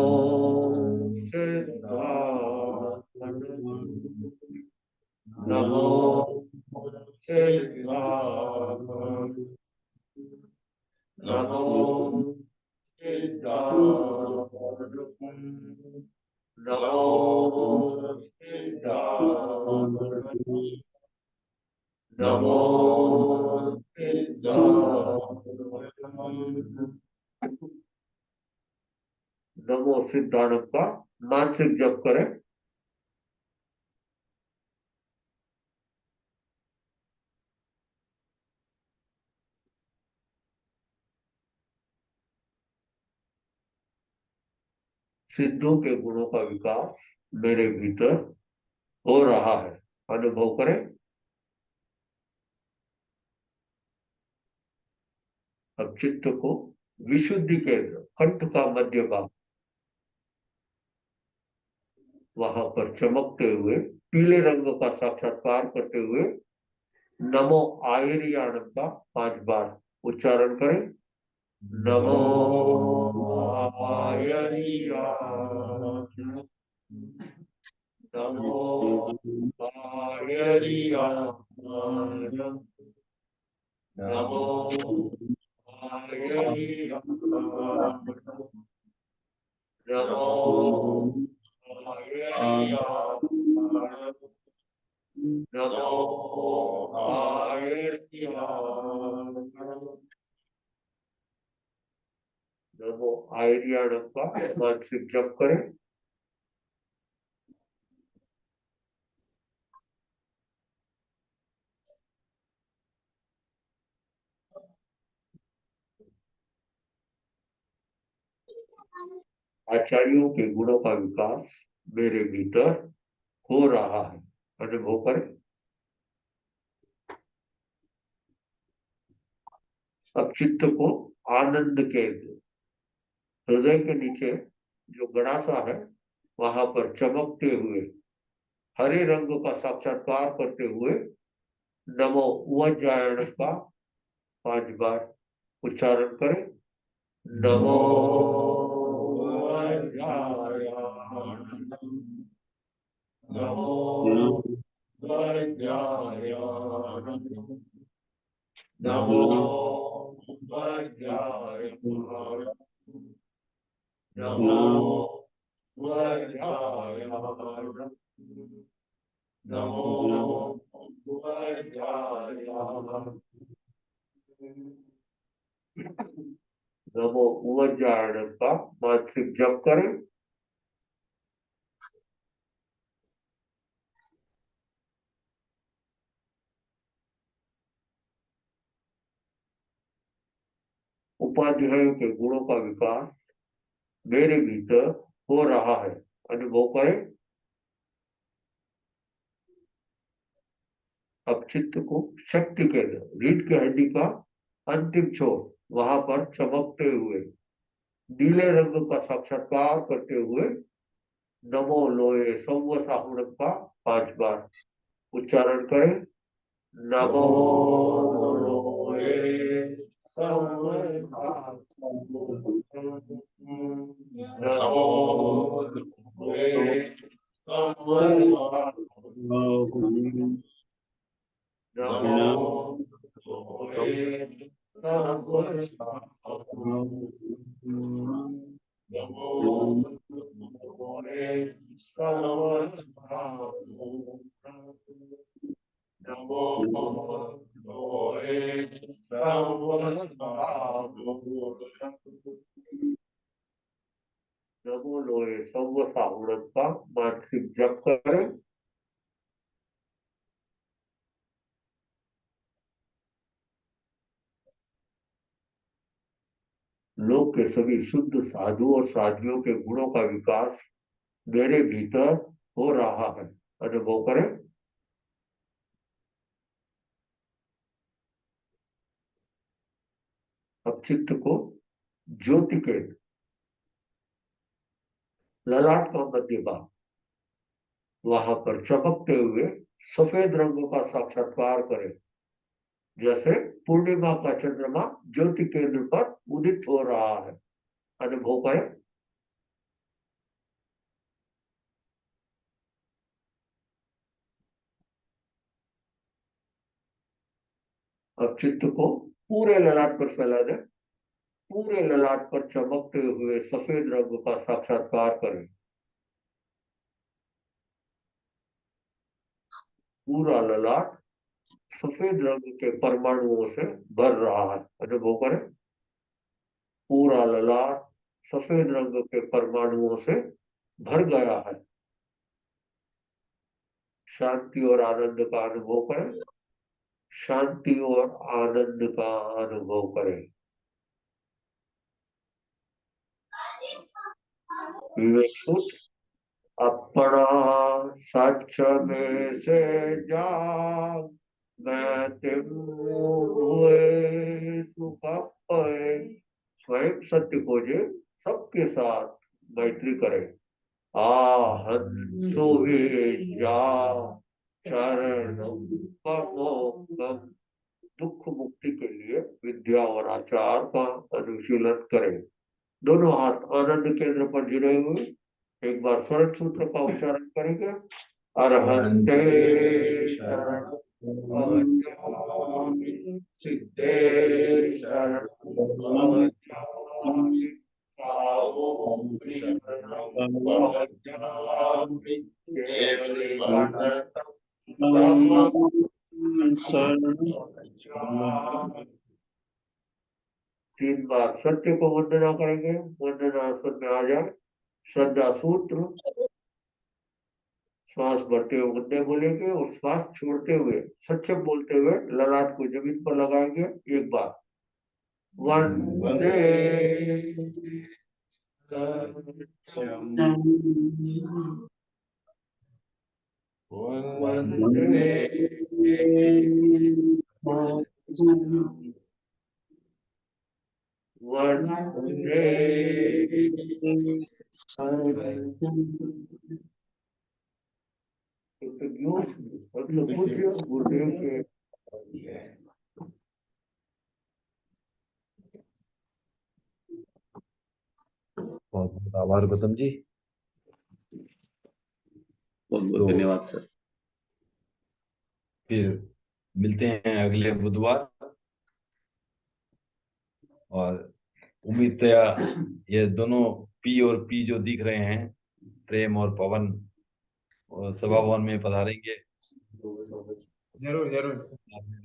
सिद्धाणम, नमो सिद्धाणम, नमो सिद्धाणम, नमो सिद्धाणम, नमो सिद्धाणम। नमो सिद्धाणम का मानसिक जप करें। सिद्धों के गुणों का विकास मेरे भीतर हो रहा है, अनुभव करें। अब चित्त को विशुद्धि केंद्र कंठ का मध्य भाग, वहां पर चमकते हुए पीले रंग का साक्षात्कार करते हुए नमो आयरियाणम का 5 बार उच्चारण करें। नमो आयरियाणम, नमो आयरियाणम, नमो आयरियाणम, नमो आयरियाणम, नमो आयरियाणम, नमो आयरियाणम का मानसिक जप करें। आचार्यों के गुणों का विकास मेरे भीतर हो रहा है, अनुभव करें। अब चित्त को आनंद केंद्र हृदय के नीचे जो गणासा है वहां पर चमकते हुए हरे रंग का साक्षात्कार करते हुए नमो वज्रायण का 5 बार उच्चारण करें। नमो वज्रायणम, नमो वज्रायणम, नमो वज्रायणम, नमो वज्रायणम, नमो वज्रायणम, नमो वज्रायणम का मानसिक जप करें। उपाध्यायों के गुणों का विकास मेरे भीतर हो रहा है, अनुभव करें। अब चित्त को शक्ति केंद्र रीढ़ की हड्डी का अंतिम छोर वहां पर चमकते हुए नीले रंग का साक्षात्कार करते हुए नमो लोए सौव साहुणम का 5 बार उच्चारण करें। नमो लोए सौव साहुणम, नमो लोए सौव साहुणम, नमो लोए सौव साहुणम, नमो लोए सौव साहुणम, नमो लोए सौव साहुणम, नमो लोए सौव साहुणम का मानसिक जप करें। लोक के सभी शुद्ध साधु और साधियों के गुणों का विकास मेरे भीतर हो रहा है, अनुभव करें। अब चित्त को ज्योति के ललाट का मध्य भाग वहां पर चमकते हुए सफेद रंग का साक्षात्कार करें, जैसे पूर्णिमा का चंद्रमा ज्योति केंद्र पर उदित हो रहा है, अनुभव करें। अब चित्त को पूरे ललाट पर फैला दें, पूरे ललाट पर चमकते हुए सफेद रंग का साक्षात्कार करें। पूरा ललाट सफेद रंग के परमाणुओं से भर रहा है, अनुभव करें। पूरा ललाट सफेद रंग के परमाणुओं से भर गया है। शांति और आनंद का अनुभव करें। शांति और आनंद का अनुभव करें। विवेक सूत्र अपना सच में से जाग मैं तिम हुए सुख पाए। स्वयं सत्य खोजे, सबके साथ मैत्री करे। आहतो ही जा शरणम पवोकम। दुख मुक्ति के लिए विद्या और आचार का अनुशीलन करें। दोनों हाथ आनंद केंद्र पर जुड़े हुए एक बार स्वर्ण सूत्र का उच्चारण करेंगे। अरहंते शरणं गच्छामि, सिद्धे शरणं गच्छामि, सावों शरणं गच्छामि, केवलिवानंतं गच्छामि। 3 बार सत्य को वंदना करेंगे। वंदना आसन में आ जाए। श्रद्धा सूत्र श्वास भरते हुए वंदे बोलेंगे और श्वास छोड़ते हुए सच्चे बोलते हुए ललाट को जमीन पर लगाएंगे। एक बार वंदे वंदे पूज्य गुरुदेव के बहुत बहुत आभार गौतम जी। बहुत बहुत धन्यवाद सर। फिर मिलते हैं अगले बुधवार, और उम्मीद है ये दोनों पी और पी जो दिख रहे हैं, प्रेम और पवन, और सभा भवन में पधारेंगे। जरूर जरूर।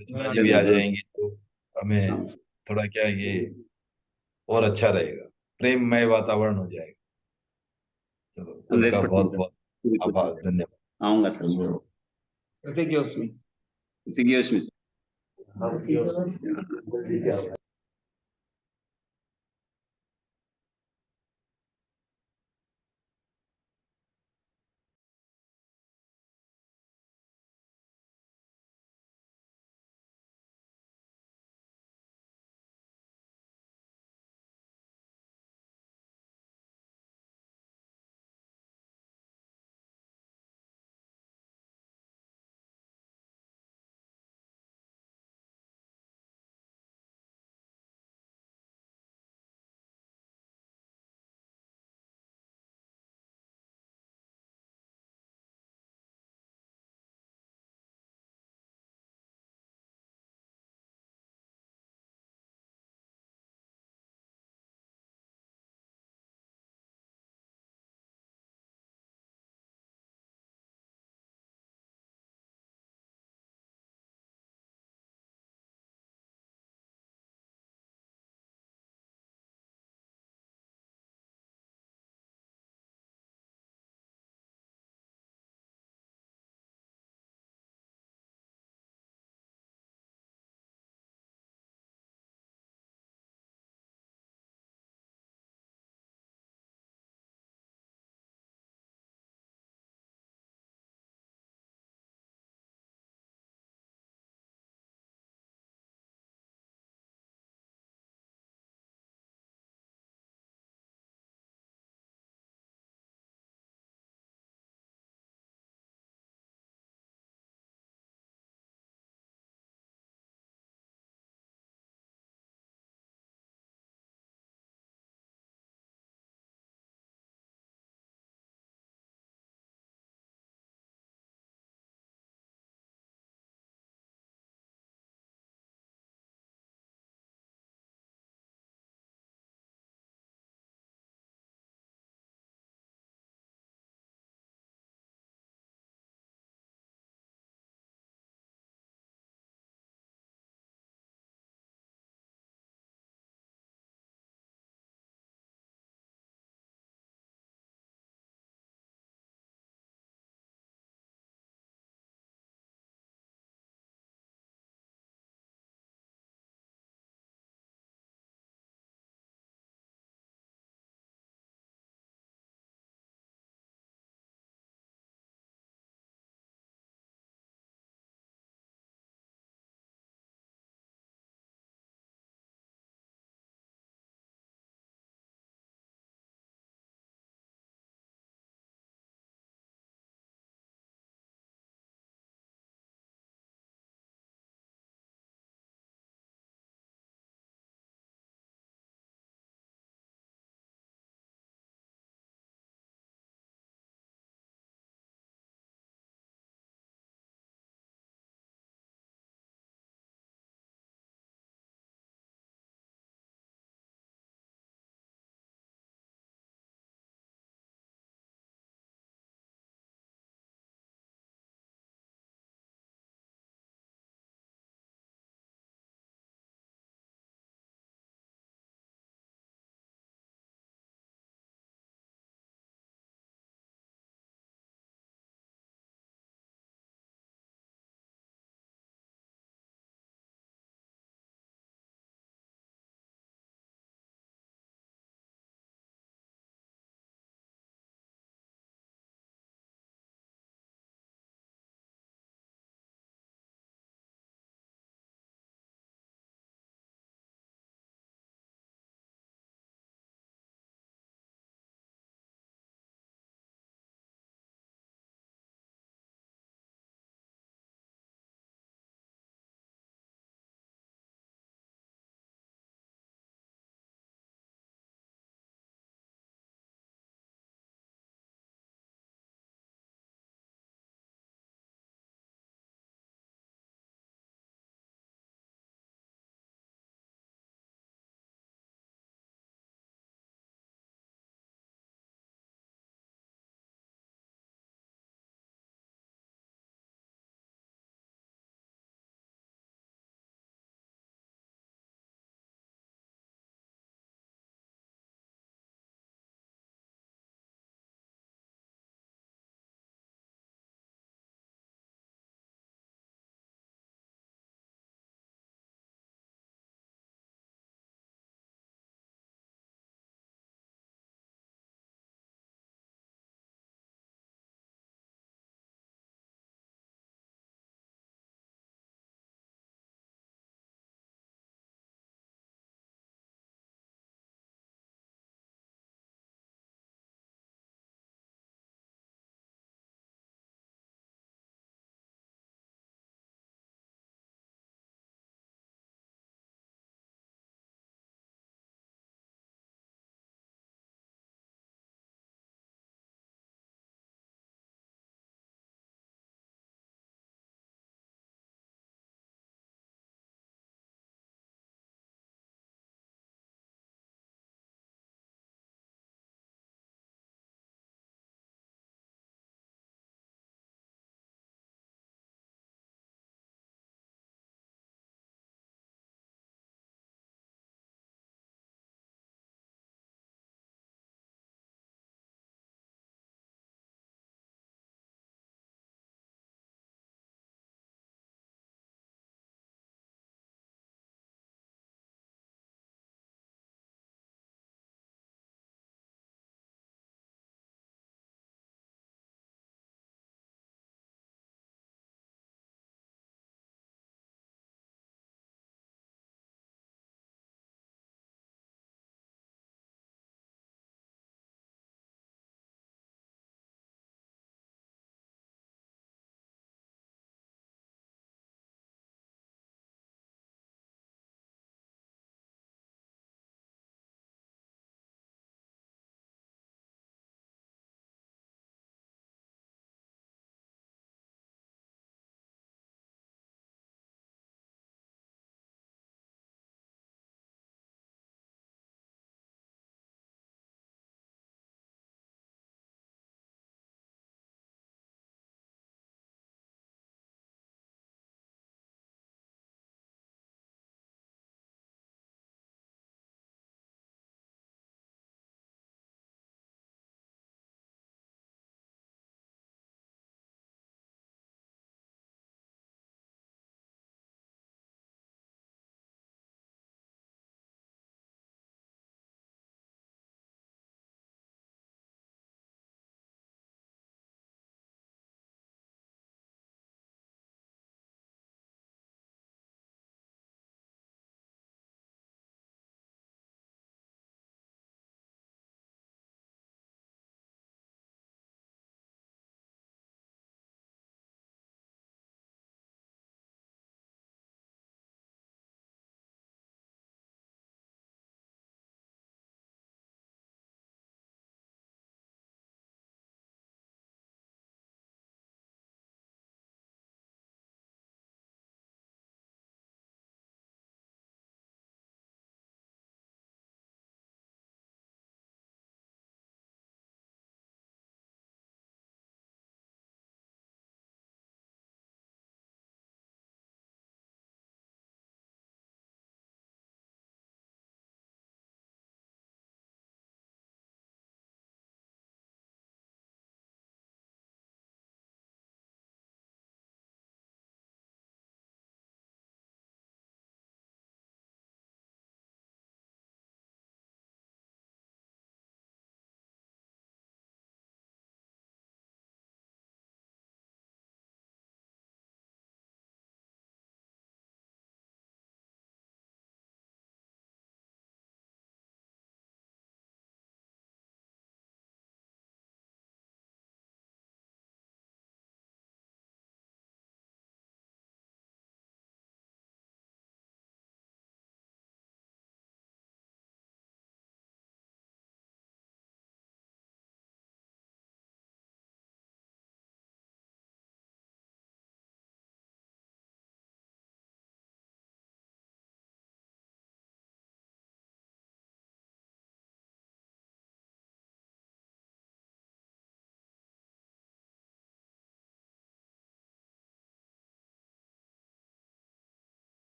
रचना जी भी आ जाएंगे तो हमें थोड़ा क्या है ये और अच्छा रहेगा, प्रेममय वातावरण हो जाएगा। चलो, सबका 100% बहुत सर। बहुत आभार, धन्यवाद। आऊंगा सर। ऋतिक जोशी। ऋतिक जोशी। हम